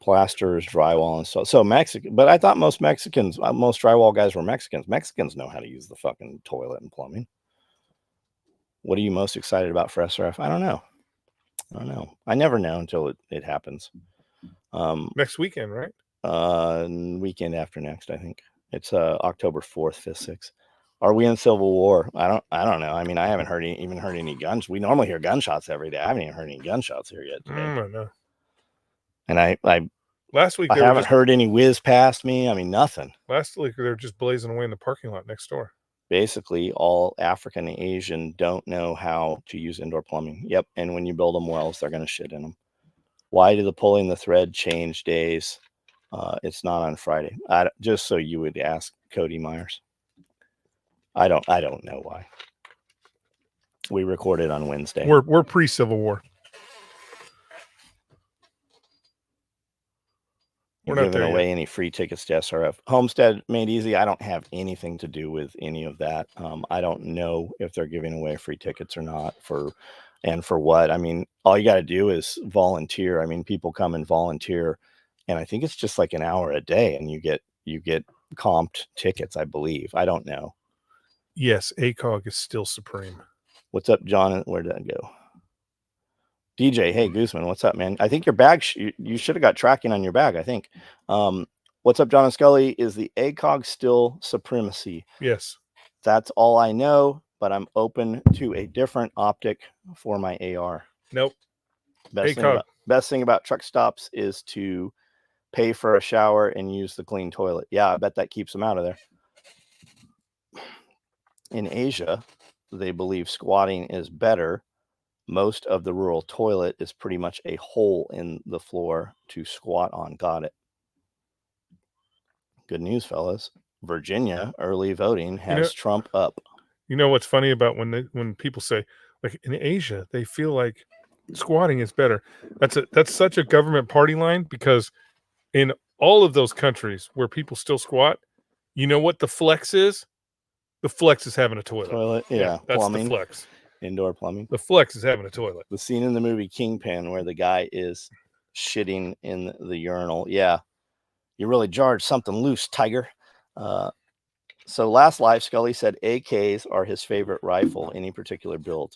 [SPEAKER 2] Plasters, drywall, and stuff. So Mexican, but I thought most drywall guys were Mexicans. Mexicans know how to use the fucking toilet and plumbing. What are you most excited about for SRF? I don't know. I never know until it happens.
[SPEAKER 1] Next weekend, right?
[SPEAKER 2] Weekend after next, I think. It's October 4th, 5th, 6th. Are we in civil war? I don't know. I mean, I haven't even heard any guns. We normally hear gunshots every day. I haven't even heard any gunshots here yet today.
[SPEAKER 1] I don't know.
[SPEAKER 2] And I
[SPEAKER 1] last week
[SPEAKER 2] I haven't heard any whiz past me. I mean, nothing.
[SPEAKER 1] Last week they were just blazing away in the parking lot next door.
[SPEAKER 2] Basically, all African and Asian don't know how to use indoor plumbing. Yep. And when you build them wells, they're going to shit in them. Why did the pulling the thread change days? It's not on Friday. Just so you would ask Cody Myers. I don't know why. We recorded on Wednesday.
[SPEAKER 1] We're pre-Civil War.
[SPEAKER 2] We're not giving away any free tickets to SRF. Homestead Made Easy. I don't have anything to do with any of that. I don't know if they're giving away free tickets or not for what. I mean, all you got to do is volunteer. I mean, people come and volunteer, and I think it's just like an hour a day, and you get comped tickets, I believe. I don't know.
[SPEAKER 1] Yes, ACOG is still supreme.
[SPEAKER 2] What's up, John? Where did that go? DJ, hey, Guzman, what's up, man? I think your bag, you should have got tracking on your bag, I think. What's up, John and Scully? Is the ACOG still supremacy?
[SPEAKER 1] Yes.
[SPEAKER 2] That's all I know, but I'm open to a different optic for my AR.
[SPEAKER 1] Nope.
[SPEAKER 2] Best thing about truck stops is to pay for a shower and use the clean toilet. Yeah, I bet that keeps them out of there. In Asia, they believe squatting is better. Most of the rural toilet is pretty much a hole in the floor to squat on. Got it. Good news, fellas. Virginia early voting has Trump up.
[SPEAKER 1] You know what's funny about when people say, like, in Asia, they feel like squatting is better. That's such a government party line, because in all of those countries where people still squat, you know what the flex is? The flex is having a toilet.
[SPEAKER 2] Yeah,
[SPEAKER 1] that's
[SPEAKER 2] plumbing,
[SPEAKER 1] the flex.
[SPEAKER 2] Indoor plumbing.
[SPEAKER 1] The flex is having a toilet.
[SPEAKER 2] The scene in the movie Kingpin where the guy is shitting in the urinal. Yeah, you really jarred something loose, Tiger. So last live, Scully said AKs are his favorite rifle. Any particular build?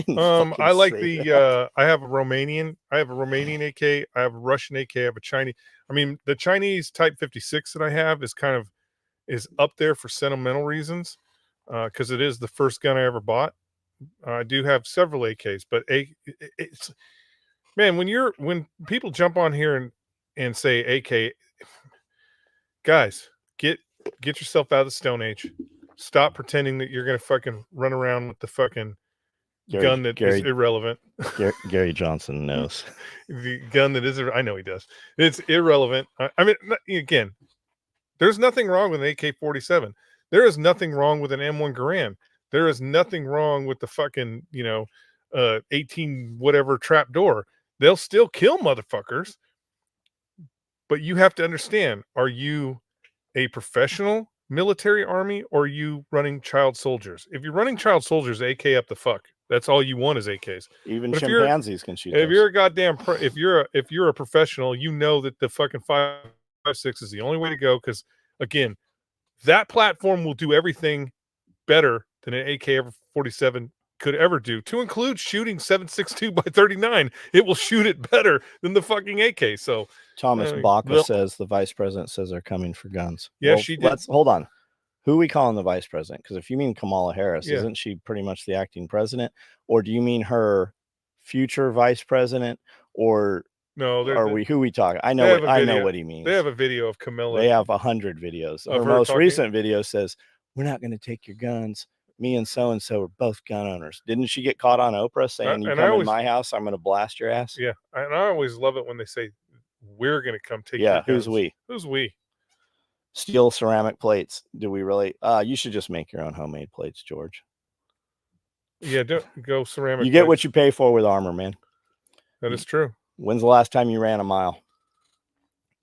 [SPEAKER 1] I like I have a Romanian AK, I have a Russian AK, I have a Chinese. I mean, the Chinese Type 56 that I have is up there for sentimental reasons, because it is the first gun I ever bought. I do have several AKs, but it's, man, when people jump on here and say AK, guys, get yourself out of the Stone Age. Stop pretending that you're gonna fucking run around with the fucking gun that is irrelevant.
[SPEAKER 2] Gary Johnson knows.
[SPEAKER 1] The gun that is, I know he does. It's irrelevant. I mean, again, there's nothing wrong with an AK-47. There is nothing wrong with an M1 Garand. There is nothing wrong with the fucking 18 whatever trap door. They'll still kill motherfuckers. But you have to understand: are you a professional military army, or are you running child soldiers? If you're running child soldiers, AK up the fuck. That's all you want is AKs.
[SPEAKER 2] Even chimpanzees can shoot.
[SPEAKER 1] If you're a goddamn if you're a professional, you know that the fucking 5.56 is the only way to go, because again, that platform will do everything better than an AK-47 could ever do, to include shooting 7.62 by 39. It will shoot it better than the fucking AK. So
[SPEAKER 2] Thomas Baca says the vice president says they're coming for guns.
[SPEAKER 1] Yeah, well, she did.
[SPEAKER 2] Hold on. Who are we calling the vice president? Because if you mean Kamala Harris, isn't she pretty much the acting president? Or do you mean her future vice president? Or
[SPEAKER 1] no?
[SPEAKER 2] Who are we talking? I know what he means.
[SPEAKER 1] They have a video of Camilla.
[SPEAKER 2] They have 100 videos. Her most recent video says, "We're not going to take your guns. Me and so are both gun owners." Didn't she get caught on Oprah saying, "You come in my house, I'm going to blast your ass"?
[SPEAKER 1] Yeah, and I always love it when they say we're going to come take
[SPEAKER 2] Yeah,
[SPEAKER 1] your guns.
[SPEAKER 2] who's we?
[SPEAKER 1] Who's we?
[SPEAKER 2] Steel ceramic plates. Do we really? You should just make your own homemade plates, George.
[SPEAKER 1] Yeah, don't go ceramic.
[SPEAKER 2] You get
[SPEAKER 1] plates.
[SPEAKER 2] what you pay for with armor, man.
[SPEAKER 1] That is true.
[SPEAKER 2] When's the last time you ran a mile?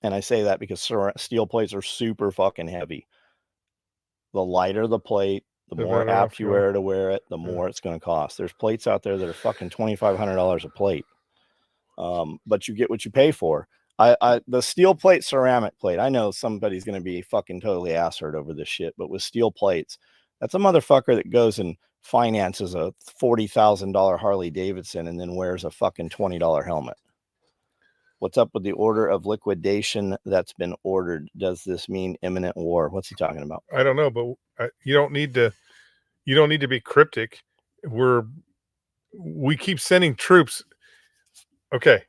[SPEAKER 2] And I say that because steel plates are super fucking heavy. The lighter the plate, the more
[SPEAKER 1] better off
[SPEAKER 2] apt you
[SPEAKER 1] you are.
[SPEAKER 2] are to wear it, the more it's going to cost. There's plates out there that are fucking $2,500 a plate. But you get what you pay for. The steel plate, ceramic plate. I know somebody's going to be fucking totally ass hurt over this shit, but with steel plates, that's a motherfucker that goes and finances a $40,000 Harley Davidson and then wears a fucking $20 helmet. What's up with the order of liquidation that's been ordered? Does this mean imminent war? What's he talking about?
[SPEAKER 1] I don't know, but you don't need to. You don't need to be cryptic. We keep sending troops. Okay,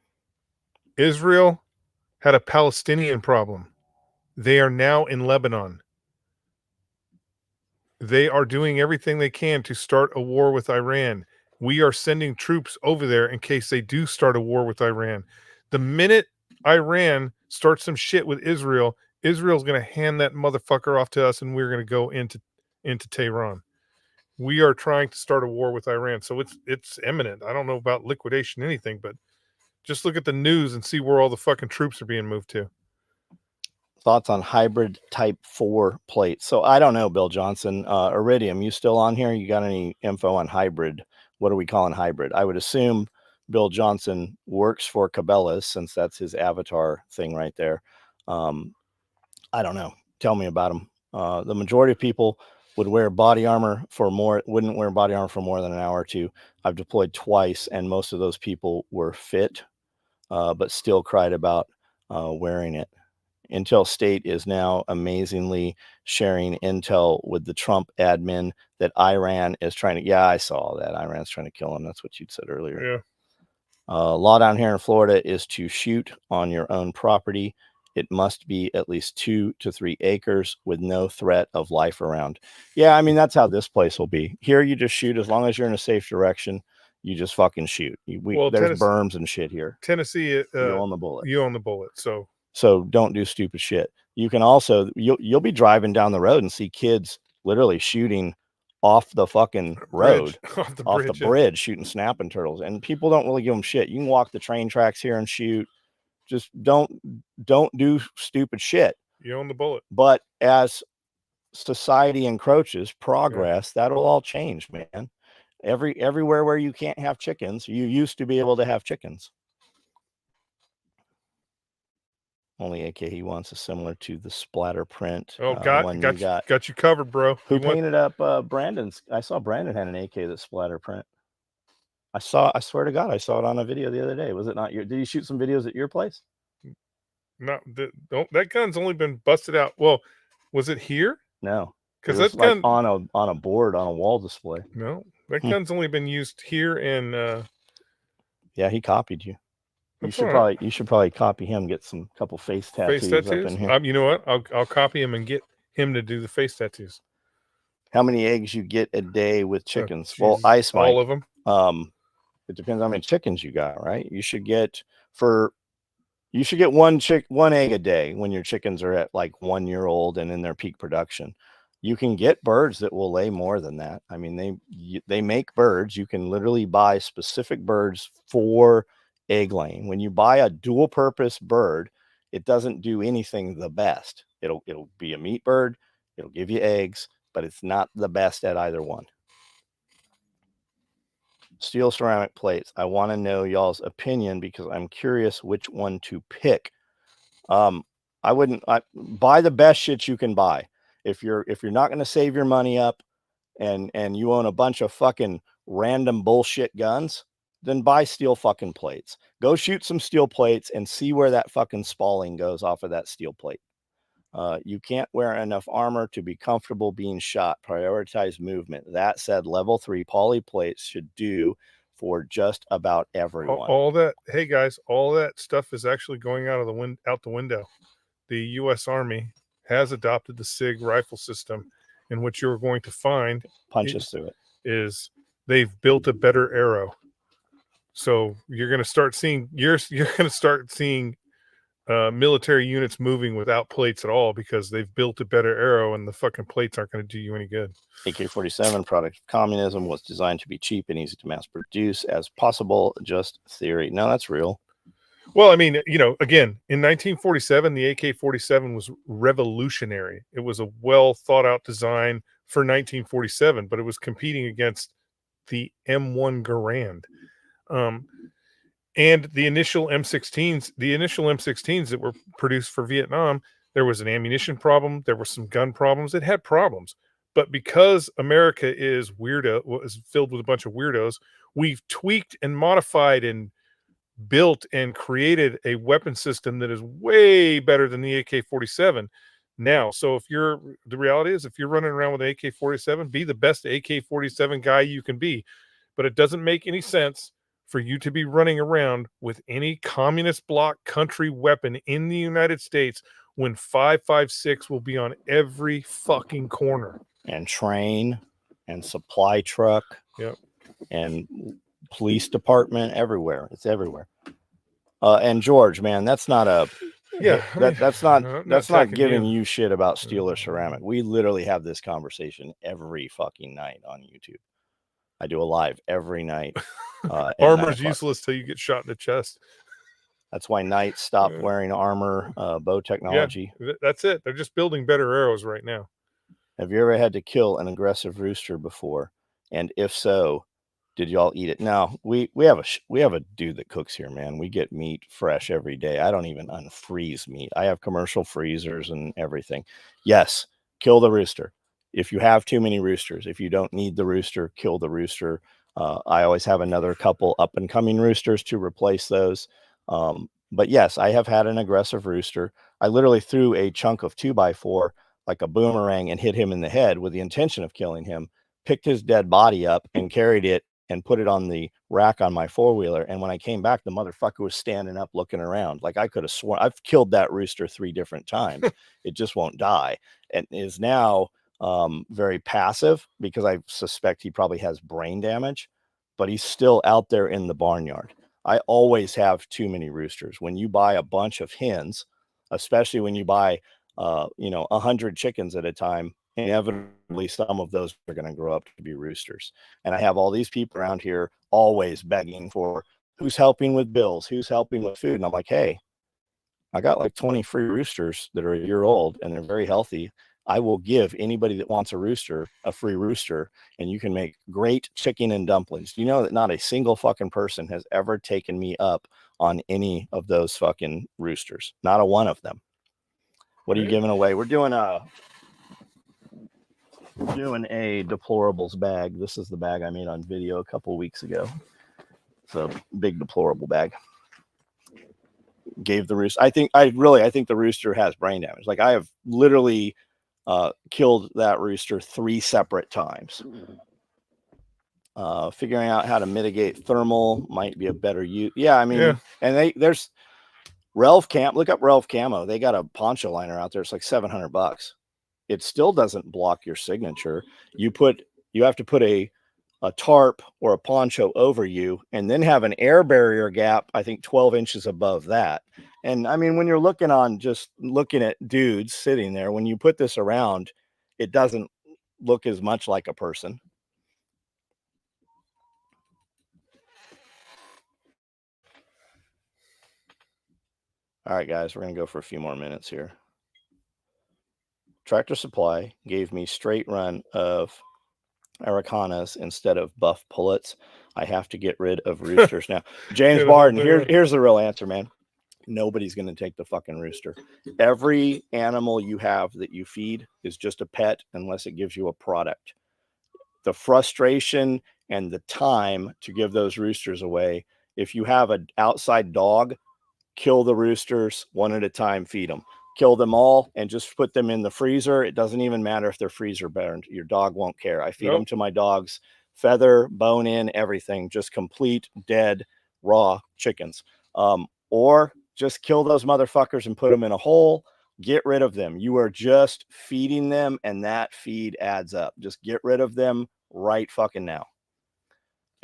[SPEAKER 1] Israel had a Palestinian problem. They are now in Lebanon. They are doing everything they can to start a war with Iran. We are sending troops over there in case they do start a war with Iran. The minute Iran starts some shit with Israel, Israel's going to hand that motherfucker off to us, and we're going to go into Tehran. We are trying to start a war with Iran, so it's imminent. I don't know about liquidation, anything, but just look at the news and see where all the fucking troops are being moved to.
[SPEAKER 2] Thoughts on hybrid type 4 plates? So I don't know, Bill Johnson. Iridium, you still on here? You got any info on hybrid? What are we calling hybrid? I would assume Bill Johnson works for Cabela's, since that's his avatar thing right there. I don't know. Tell me about him. The majority of people would wear body armor wouldn't wear body armor for more than an hour or two. I've deployed twice, and most of those people were fit, but still cried about wearing it. Intel State is now amazingly sharing intel with the Trump admin that Iran is trying to. Yeah, I saw that. Iran's trying to kill him. That's what you'd said earlier.
[SPEAKER 1] Yeah.
[SPEAKER 2] Law down here in Florida is to shoot on your own property. It must be at least 2 to 3 acres with no threat of life around. Yeah, I mean, that's how this place will be. Here, you just shoot as long as you're in a safe direction. You just fucking shoot. There's berms and shit here.
[SPEAKER 1] Tennessee,
[SPEAKER 2] you own the bullet.
[SPEAKER 1] You own the bullet.
[SPEAKER 2] So don't do stupid shit. You can also, you'll be driving down the road and see kids literally shooting off the fucking road, off the bridge, shooting snapping turtles. And people don't really give them shit. You can walk the train tracks here and shoot. Just don't do stupid shit.
[SPEAKER 1] You own the bullet.
[SPEAKER 2] But as society encroaches, progress, that'll all change, man. Everywhere where you can't have chickens, you used to be able to have chickens. Only AK he wants is similar to the splatter print.
[SPEAKER 1] Oh, got you covered, bro.
[SPEAKER 2] Who painted up Brandon's? I saw Brandon had an AK that splatter print. I swear to God, I saw it on a video the other day. Was it not your? Did you shoot some videos at your place?
[SPEAKER 1] No, that gun's only been busted out. Well, was it here?
[SPEAKER 2] No,
[SPEAKER 1] because that
[SPEAKER 2] gun
[SPEAKER 1] like
[SPEAKER 2] on a board on a wall display.
[SPEAKER 1] No, that gun's only been used here and.
[SPEAKER 2] Yeah, he copied you. You should probably copy him. Get some couple face tattoos. Up in here.
[SPEAKER 1] You know what? I'll copy him and get him to do the face tattoos.
[SPEAKER 2] How many eggs you get a day with chickens? Well, Ice Mike,
[SPEAKER 1] all of them.
[SPEAKER 2] It depends how many chickens you got, right? You should get one egg a day when your chickens are at like 1 year old and in their peak production. You can get birds that will lay more than that. I mean, they make birds. You can literally buy specific birds for egg laying. When you buy a dual purpose bird, it doesn't do anything the best. It'll be a meat bird. It'll give you eggs, but it's not the best at either one. Steel ceramic plates. I want to know y'all's opinion because I'm curious which one to pick. I buy the best shit you can buy. If you're not going to save your money up and you own a bunch of fucking random bullshit guns, then buy steel fucking plates. Go shoot some steel plates and see where that fucking spalling goes off of that steel plate. You can't wear enough armor to be comfortable being shot. Prioritize movement. That said, level 3 poly plates should do for just about everyone.
[SPEAKER 1] All that, hey guys, all that stuff is actually going out the window. The U.S. Army has adopted the SIG rifle system, and what you're going to find
[SPEAKER 2] punches through it
[SPEAKER 1] is they've built a better arrow. So you're going to start seeing military units moving without plates at all because they've built a better arrow and the fucking plates aren't going to do you any good.
[SPEAKER 2] AK-47 product of communism was designed to be cheap and easy to mass produce as possible. Just theory. No, that's real.
[SPEAKER 1] Well, I mean, you know, again, in 1947, the AK-47 was revolutionary. It was a well thought out design for 1947, but it was competing against the M1 Garand. And the initial M16s that were produced for Vietnam, there was an ammunition problem. There were some gun problems. It had problems. But because America is filled with a bunch of weirdos, we've tweaked and modified and built and created a weapon system that is way better than the AK-47 now. So the reality is, if you're running around with an AK-47, be the best AK-47 guy you can be. But it doesn't make any sense for you to be running around with any communist bloc country weapon in the United States when 5.56 will be on every fucking corner.
[SPEAKER 2] And train and supply truck.
[SPEAKER 1] Yep.
[SPEAKER 2] And police department everywhere. It's everywhere. And George, man, that's not a that's not giving you shit about steel or ceramic. We literally have this conversation every fucking night on YouTube. I do a live every night.
[SPEAKER 1] Armor's useless till you get shot in the chest.
[SPEAKER 2] That's why knights stopped wearing armor, bow technology.
[SPEAKER 1] Yeah, that's it. They're just building better arrows right now.
[SPEAKER 2] Have you ever had to kill an aggressive rooster before? And if so, did y'all eat it? No, we have a dude that cooks here, man. We get meat fresh every day. I don't even unfreeze meat. I have commercial freezers and everything. Yes, kill the rooster. If you have too many roosters, if you don't need the rooster, kill the rooster. I always have another couple up and coming roosters to replace those. But yes, I have had an aggressive rooster. I literally threw a chunk of 2x4 like a boomerang and hit him in the head with the intention of killing him, picked his dead body up and carried it and put it on the rack on my four-wheeler. And when I came back, the motherfucker was standing up looking around. Like, I could have sworn I've killed that rooster 3 different times. It just won't die. And is now very passive because I suspect he probably has brain damage, but he's still out there in the barnyard. I always have too many roosters. When you buy a bunch of hens, especially when you buy 100 chickens at a time, inevitably some of those are going to grow up to be roosters. And I have all these people around here always begging for who's helping with bills, who's helping with food. And I'm like, hey, I got like 20 free roosters that are a year old and they're very healthy. I will give anybody that wants a rooster a free rooster, and you can make great chicken and dumplings. You know that not a single fucking person has ever taken me up on any of those fucking roosters. Not a one of them. What are you giving away? We're doing a deplorables bag. This is the bag I made on video a couple weeks ago. It's a big deplorable bag. Gave the rooster. I think the rooster has brain damage. Like, I have literally killed that rooster 3 separate times. Figuring out how to mitigate thermal might be a better use. Yeah, I mean, and there's Relv Cam. Look up Relv Camo. They got a poncho liner out there. It's like $700. It still doesn't block your signature. You have to put a tarp or a poncho over you, and then have an air barrier gap, I think 12 inches above that. And I mean, when you're looking at dudes sitting there, when you put this around, it doesn't look as much like a person. All right, guys, we're going to go for a few more minutes here. Tractor Supply gave me straight run of Aracanas instead of buff pullets. I have to get rid of roosters now. James Barton, here's the real answer, man. Nobody's going to take the fucking rooster. Every animal you have that you feed is just a pet unless it gives you a product. The frustration and the time to give those roosters away. If you have an outside dog, kill the roosters one at a time, feed them. Kill them all and just put them in the freezer. It doesn't even matter if they're freezer burned. Your dog won't care. I feed them to my dogs, feather, bone in, everything, just complete dead raw chickens. Or just kill those motherfuckers and put them in a hole. Get rid of them. You are just feeding them, and that feed adds up. Just get rid of them right fucking now.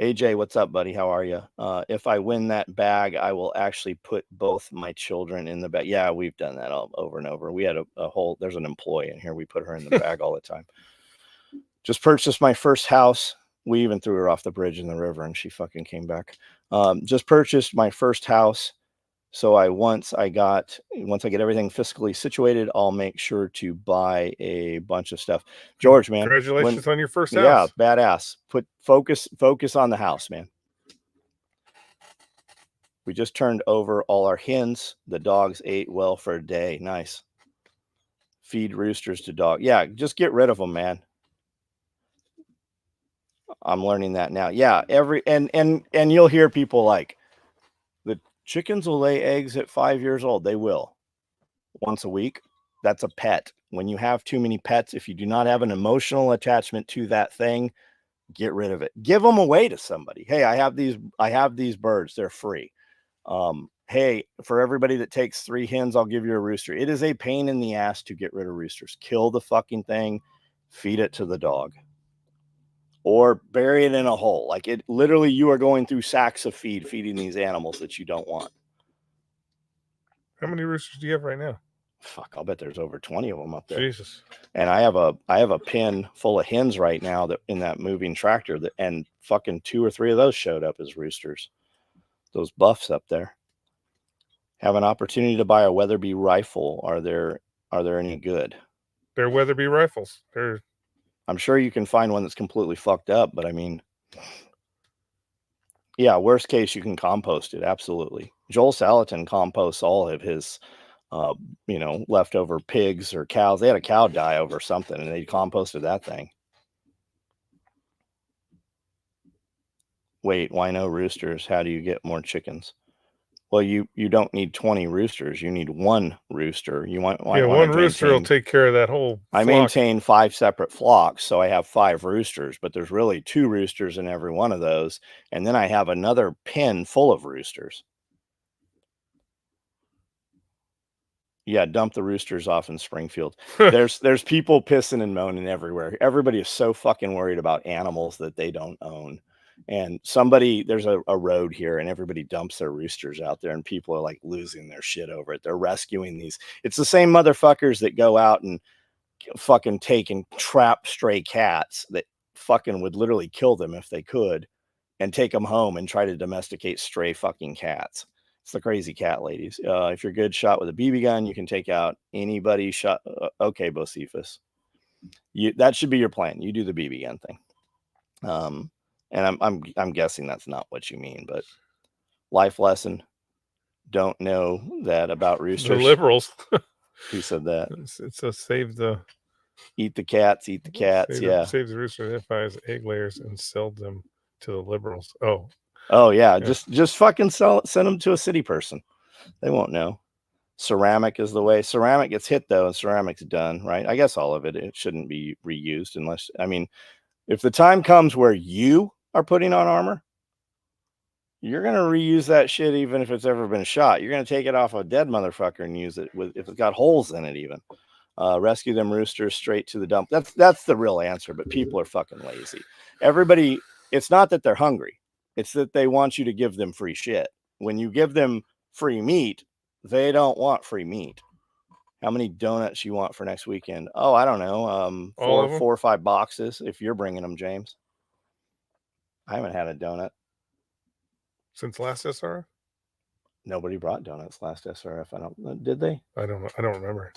[SPEAKER 2] AJ, what's up, buddy? How are you? If I win that bag, I will actually put both my children in the bag. Yeah, we've done that over and over. We had a whole, there's an employee in here. We put her in the bag all the time. Just purchased my first house. We even threw her off the bridge in the river and she fucking came back. Just purchased my first house. So once I get everything fiscally situated, I'll make sure to buy a bunch of stuff. George, man,
[SPEAKER 1] Congratulations on your first house.
[SPEAKER 2] Yeah, badass. Focus on the house, man. We just turned over all our hens. The dogs ate well for a day. Nice. Feed roosters to dog. Yeah, just get rid of them, man. I'm learning that now. Yeah, and you'll hear people like, the chickens will lay eggs at 5 years old. They will. Once a week. That's a pet. When you have too many pets, if you do not have an emotional attachment to that thing, get rid of it. Give them away to somebody. Hey, I have these birds. They're free. Hey, for everybody that takes 3 hens, I'll give you a rooster. It is a pain in the ass to get rid of roosters. Kill the fucking thing, feed it to the dog, or bury it in a hole. Like, it literally, you are going through sacks of feeding these animals that you don't want.
[SPEAKER 1] How many roosters do you have right now?
[SPEAKER 2] Fuck, I'll bet there's over 20 of them up there.
[SPEAKER 1] Jesus.
[SPEAKER 2] And I have a pen full of hens right now that in that moving tractor and fucking 2 or 3 of those showed up as roosters. Those buffs up there. Have an opportunity to buy a Weatherby rifle. Are there any good?
[SPEAKER 1] They're Weatherby rifles.
[SPEAKER 2] I'm sure you can find one that's completely fucked up, but I mean, yeah, worst case, you can compost it. Absolutely. Joel Salatin composts all of his, leftover pigs or cows. They had a cow die over something and they composted that thing. Wait, why no roosters? How do you get more chickens? Well, you don't need 20 roosters. You need 1 rooster.
[SPEAKER 1] One rooster will take care of that whole flock.
[SPEAKER 2] I maintain 5 separate flocks, so I have 5 roosters, but there's really 2 roosters in every one of those. And then I have another pen full of roosters. Yeah, dump the roosters off in Springfield. There's people pissing and moaning everywhere. Everybody is so fucking worried about animals that they don't own. And there's a road here and everybody dumps their roosters out there and people are like losing their shit over it. They're rescuing these. It's the same motherfuckers that go out and fucking take and trap stray cats that fucking would literally kill them if they could and take them home and try to domesticate stray fucking cats. It's the crazy cat ladies. If you're good shot with a BB gun, you can take out anybody shot. Okay, Bocephus. That should be your plan. You do the BB gun thing. And I'm guessing that's not what you mean, but life lesson. Don't know that about roosters.
[SPEAKER 1] The liberals.
[SPEAKER 2] Who said that?
[SPEAKER 1] It's a save the...
[SPEAKER 2] Eat the cats, eat the cats.
[SPEAKER 1] Save the rooster, identifies egg layers and sell them to the liberals.
[SPEAKER 2] Oh yeah. Just fucking send them to a city person. They won't know. Ceramic is the way. Ceramic gets hit though, and ceramic's done, right? I guess all of it shouldn't be reused unless, I mean, if the time comes where you are putting on armor, you're going to reuse that shit even if it's ever been shot. You're going to take it off a dead motherfucker and use it if it's got holes in it even. Rescue them roosters straight to the dump. That's the real answer, but people are fucking lazy. Everybody, it's not that they're hungry. It's that they want you to give them free shit. When you give them free meat, they don't want free meat. How many donuts you want for next weekend? Oh, I don't know. 4 or 5 boxes if you're bringing them, James. I haven't had a donut
[SPEAKER 1] since last SRF.
[SPEAKER 2] Nobody brought donuts last SRF. Did they?
[SPEAKER 1] I don't know. I don't remember.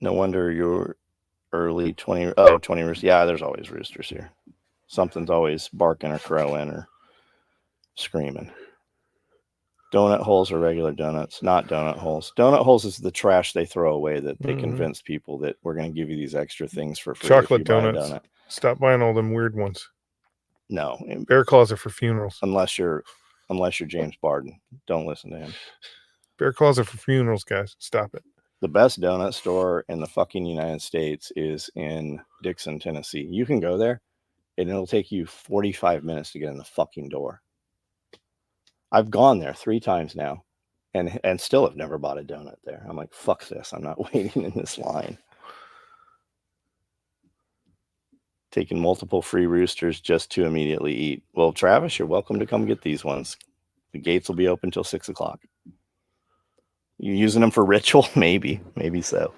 [SPEAKER 2] No wonder you're early 20. Oh, 20 roosters. Yeah, there's always roosters here. Something's always barking or crowing or screaming. Donut holes are regular donuts, not donut holes. Donut holes is the trash they throw away that they convince people that we're going to give you these extra things for free.
[SPEAKER 1] Chocolate donuts. Stop buying all them weird ones.
[SPEAKER 2] No.
[SPEAKER 1] Bear claws are for funerals.
[SPEAKER 2] Unless you're James Barden. Don't listen to him.
[SPEAKER 1] Bear claws are for funerals, guys. Stop it.
[SPEAKER 2] The best donut store in the fucking United States is in Dixon, Tennessee. You can go there and it'll take you 45 minutes to get in the fucking door. I've gone there 3 times now and still have never bought a donut there. I'm like, fuck this. I'm not waiting in this line. Taking multiple free roosters just to immediately eat. Well, Travis, you're welcome to come get these ones. The gates will be open till 6 o'clock. You using them for ritual? Maybe so.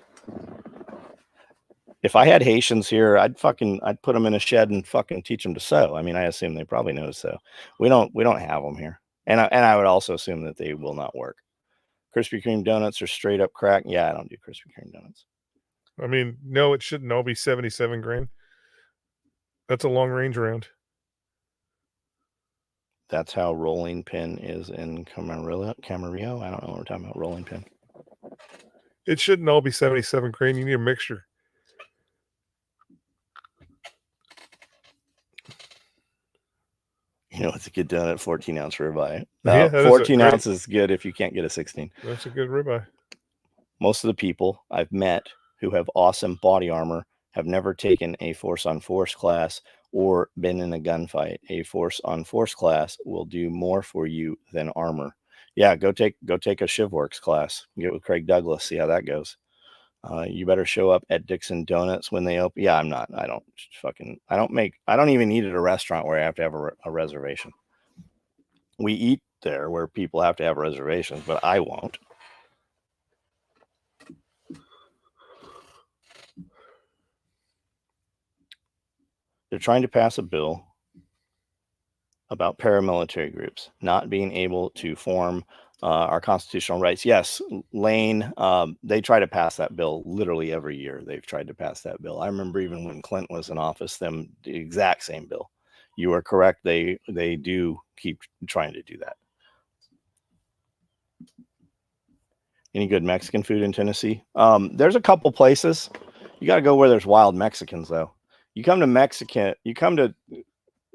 [SPEAKER 2] If I had Haitians here, I'd put them in a shed and fucking teach them to sew. I mean, I assume they probably know to sew. We don't have them here, and I would also assume that they will not work. Krispy Kreme donuts are straight up crack. Yeah, I don't do Krispy Kreme donuts.
[SPEAKER 1] I mean, no, it shouldn't all be 77 grand. That's a long range round.
[SPEAKER 2] That's how rolling pin is in Camarillo. I don't know what we're talking about. Rolling pin.
[SPEAKER 1] It shouldn't all be 77 grain. You need a mixture.
[SPEAKER 2] You know, it's a good donut, 14-ounce ribeye.
[SPEAKER 1] Yeah,
[SPEAKER 2] 14 ounces is good if you can't get a 16.
[SPEAKER 1] That's a good ribeye.
[SPEAKER 2] Most of the people I've met who have awesome body armor have never taken a force-on-force class or been in a gunfight. A force-on-force class will do more for you than armor. Yeah, go take a ShivWorks class. Get with Craig Douglas, see how that goes. You better show up at Dixon Donuts when they open. Yeah, I'm not. I don't even eat at a restaurant where I have to have a reservation. We eat there where people have to have reservations, but I won't. They're trying to pass a bill about paramilitary groups not being able to form our constitutional rights. Yes, Lane, they try to pass that bill literally every year. They've tried to pass that bill. I remember even when Clinton was in office, the exact same bill. You are correct. They do keep trying to do that. Any good Mexican food in Tennessee? There's a couple places. You got to go where there's wild Mexicans, though.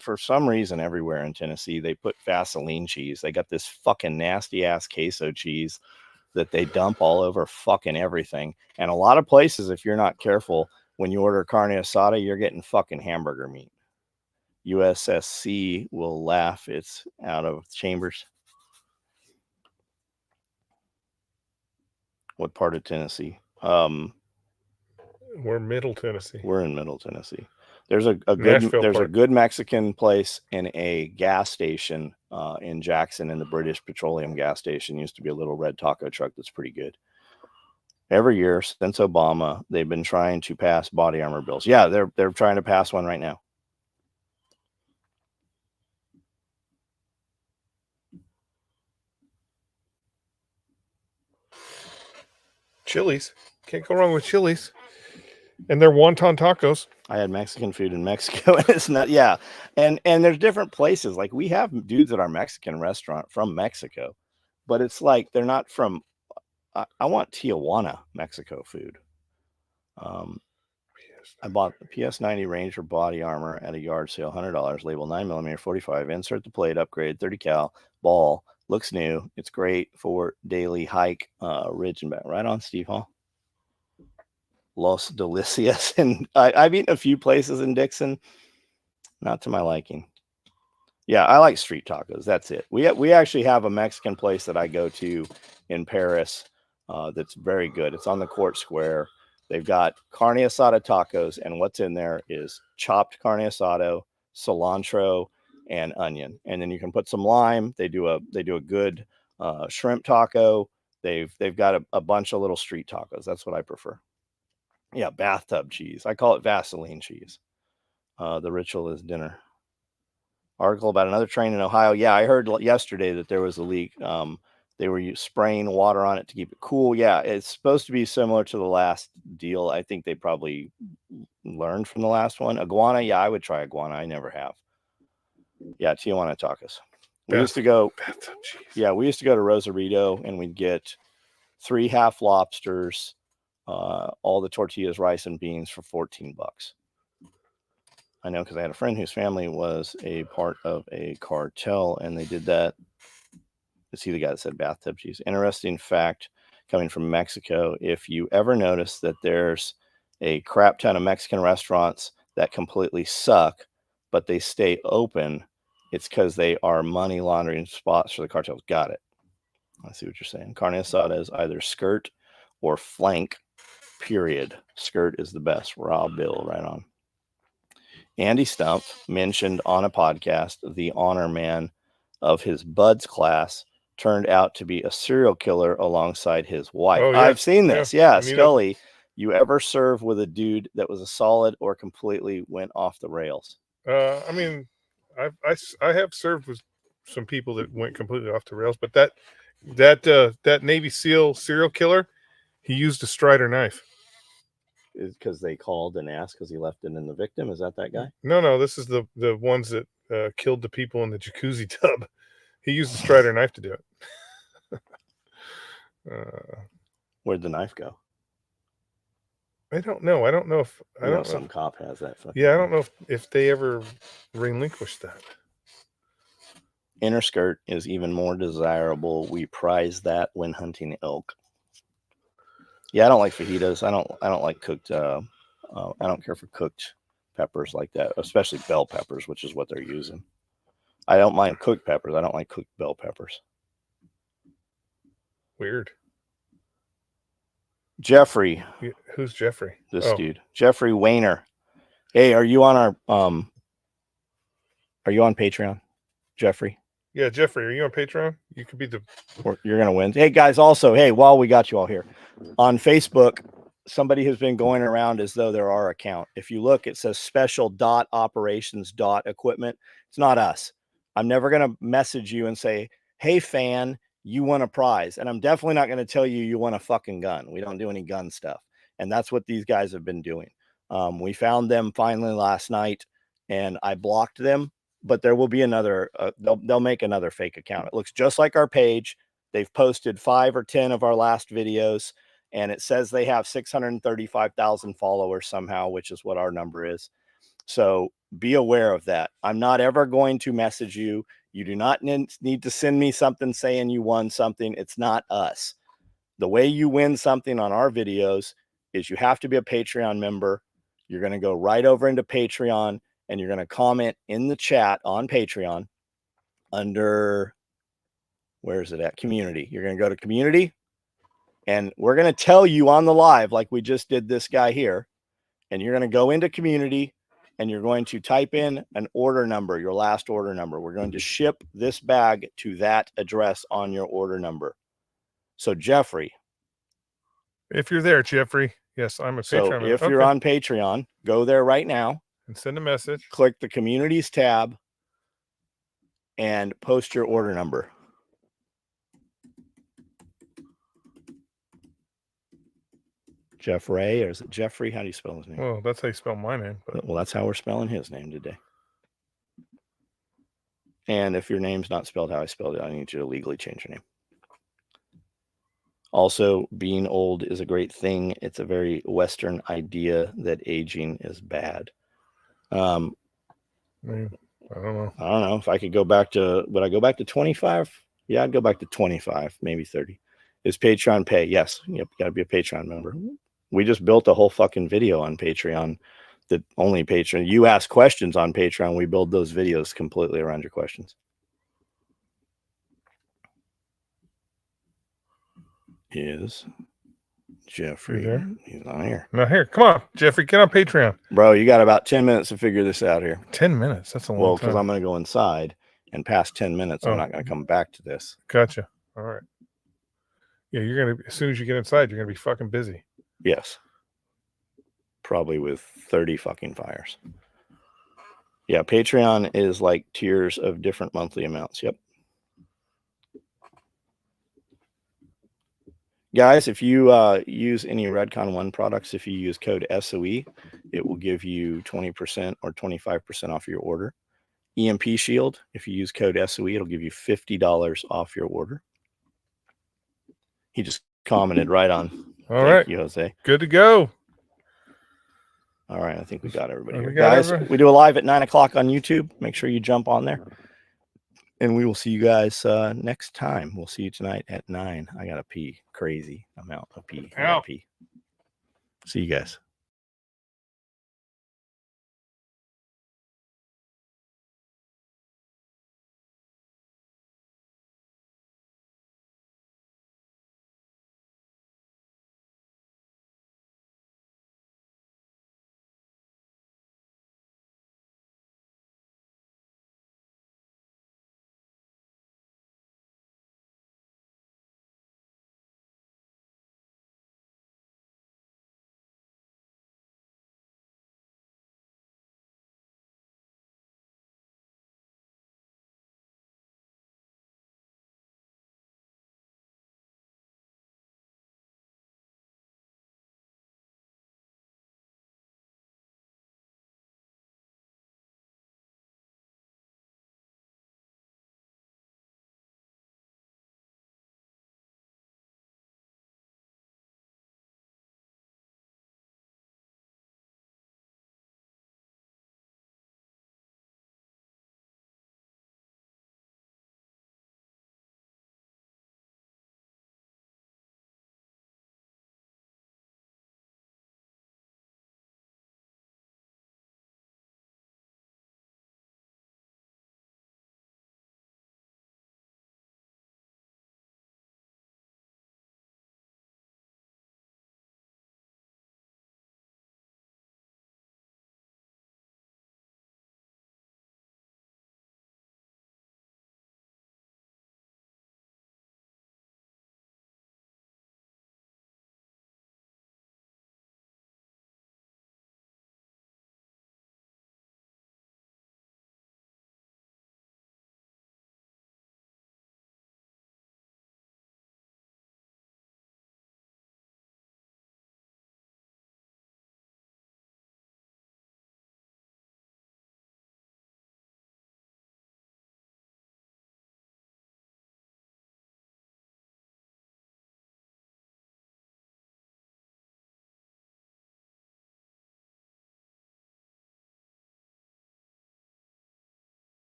[SPEAKER 2] For some reason, everywhere in Tennessee, they put Vaseline cheese. They got this fucking nasty ass queso cheese that they dump all over fucking everything. And a lot of places, if you're not careful, when you order carne asada, you're getting fucking hamburger meat. USSC will laugh. It's out of Chambers. What part of Tennessee?
[SPEAKER 1] We're Middle Tennessee.
[SPEAKER 2] We're in Middle Tennessee. There's a good Mexican place in a gas station in Jackson, in the British Petroleum gas station. Used to be a little red taco truck that's pretty good. Every year since Obama, they've been trying to pass body armor bills. Yeah, they're trying to pass one right now.
[SPEAKER 1] Chili's. Can't go wrong with Chili's. And their wonton tacos.
[SPEAKER 2] I had Mexican food in Mexico, and it's not, yeah. And there's different places. Like, we have dudes at our Mexican restaurant from Mexico, but it's like they're not from. I want Tijuana, Mexico food. I bought the PS90 Ranger body armor at a yard sale, $100, label 9mm 45. Insert the plate, upgrade, 30 cal, ball. Looks new. It's great for daily hike, ridge and back. Right on, Steve Hall. Los Delicias, and I've eaten a few places in Dixon, not to my liking. Yeah, I like street tacos. That's it. We actually have a Mexican place that I go to in Paris that's very good. It's on the Court Square. They've got carne asada tacos, and what's in there is chopped carne asada, cilantro, and onion, and then you can put some lime. They do a good shrimp taco. They've got a bunch of little street tacos. That's what I prefer. Yeah, bathtub cheese. I call it Vaseline cheese. The ritual is dinner. Article about another train in Ohio. Yeah, I heard yesterday that there was a leak. They were spraying water on it to keep it cool. Yeah, it's supposed to be similar to the last deal. I think they probably learned from the last one. Iguana. Yeah, I would try iguana. I never have. Yeah, Tijuana tacos. We used to go. Yeah, we used to go to Rosarito, and we'd get 3 half lobsters, all the tortillas, rice, and beans for $14. I know, because I had a friend whose family was a part of a cartel, and they did that. Let's see, the guy that said bathtub cheese. Interesting fact coming from Mexico. If you ever notice that there's a crap ton of Mexican restaurants that completely suck, but they stay open, it's because they are money laundering spots for the cartels. Got it. I see what you're saying. Carne asada is either skirt or flank, period. Skirt is the best. Raw bill, right on. Andy Stump mentioned on a podcast the honor man of his buds class turned out to be a serial killer alongside his wife.
[SPEAKER 1] Oh, yeah.
[SPEAKER 2] I've seen this. Yeah,
[SPEAKER 1] you know-
[SPEAKER 2] Skully, you ever serve with a dude that was a solid or completely went off the rails?
[SPEAKER 1] I mean, I have served with some people that went completely off the rails, but that Navy SEAL serial killer, he used a Strider knife.
[SPEAKER 2] Because they called and asked because he left it in the victim. Is that guy?
[SPEAKER 1] No, this is the ones that killed the people in the jacuzzi tub. He used a Strider knife to do it.
[SPEAKER 2] Where'd the knife go?
[SPEAKER 1] I don't know. I don't know if I don't know.
[SPEAKER 2] Some cop has that.
[SPEAKER 1] Yeah, I don't know if they ever relinquished that.
[SPEAKER 2] Inner skirt is even more desirable. We prize that when hunting elk. Yeah, I don't like fajitas. I don't like cooked. I don't care for cooked peppers like that, especially bell peppers, which is what they're using. I don't mind cooked peppers. I don't like cooked bell peppers.
[SPEAKER 1] Weird.
[SPEAKER 2] Jeffrey.
[SPEAKER 1] Who's Jeffrey?
[SPEAKER 2] This dude. Jeffrey Wayner. Hey, are you on our are you on Patreon, Jeffrey?
[SPEAKER 1] Yeah, Jeffrey, are you on Patreon? You could be
[SPEAKER 2] you're gonna win. Hey guys, also, hey, while we got you all here, on Facebook, somebody has been going around as though they're our account. If you look, it says special.operations.equipment. It's not us. I'm never gonna message you and say, hey fan, you won a prize. And I'm definitely not gonna tell you won a fucking gun. We don't do any gun stuff. And that's what these guys have been doing. We found them finally last night and I blocked them, but there will be another, they'll make another fake account. It looks just like our page. They've posted 5 or 10 of our last videos and it says they have 635,000 followers somehow, which is what our number is. So be aware of that. I'm not ever going to message you. You do not need to send me something saying you won something. It's not us. The way you win something on our videos is you have to be a Patreon member. You're going to go right over into Patreon and you're going to comment in the chat on Patreon under, where is it at? Community. You're going to go to community and we're going to tell you on the live, like we just did this guy here. And you're going to go into community and you're going to type in an order number, your last order number. We're going to ship this bag to that address on your order number. So Jeffrey.
[SPEAKER 1] If you're there, Jeffrey. Yes, I'm a Patreon.
[SPEAKER 2] So if you're on Patreon, go there right now
[SPEAKER 1] and send a message.
[SPEAKER 2] Click the communities tab and post your order number. Jeff Ray, or is it Jeffrey? How do you spell his name?
[SPEAKER 1] Well, that's how you spell my name. But...
[SPEAKER 2] Well, that's how we're spelling his name today. And if your name's not spelled how I spelled it, I need you to legally change your name. Also, being old is a great thing. It's a very Western idea that aging is bad.
[SPEAKER 1] I don't know.
[SPEAKER 2] I don't know if I could go back to, would I go back to 25? Yeah, I'd go back to 25, maybe 30. Is Patreon pay? Yes. Yep. Got to be a Patreon member. We just built a whole fucking video on Patreon that only Patreon. You ask questions on Patreon. We build those videos completely around your questions. Is Jeffrey there? He's not here.
[SPEAKER 1] Not here. Come on, Jeffrey, get on Patreon.
[SPEAKER 2] Bro, you got about 10 minutes to figure this out here.
[SPEAKER 1] 10 minutes? That's a long time.
[SPEAKER 2] Well, because I'm going to go inside and past 10 minutes, I'm not going to come back to this.
[SPEAKER 1] Gotcha. All right. Yeah, you're going to, as soon as you get inside, you're going to be fucking busy.
[SPEAKER 2] Yes. Probably with 30 fucking fires. Yeah, Patreon is like tiers of different monthly amounts. Yep. Guys, if you use any Redcon 1 products, if you use code SOE, it will give you 20% or 25% off your order. EMP Shield, if you use code SOE, it'll give you $50 off your order. He just commented right on. Thank you, Jose.
[SPEAKER 1] Good to go.
[SPEAKER 2] All right, I think we got everybody here. Guys, we do a live at 9 o'clock on YouTube. Make sure you jump on there. And we will see you guys next time. We'll see you tonight at 9. I got to pee. Crazy amount of pee. I gotta pee. See you guys.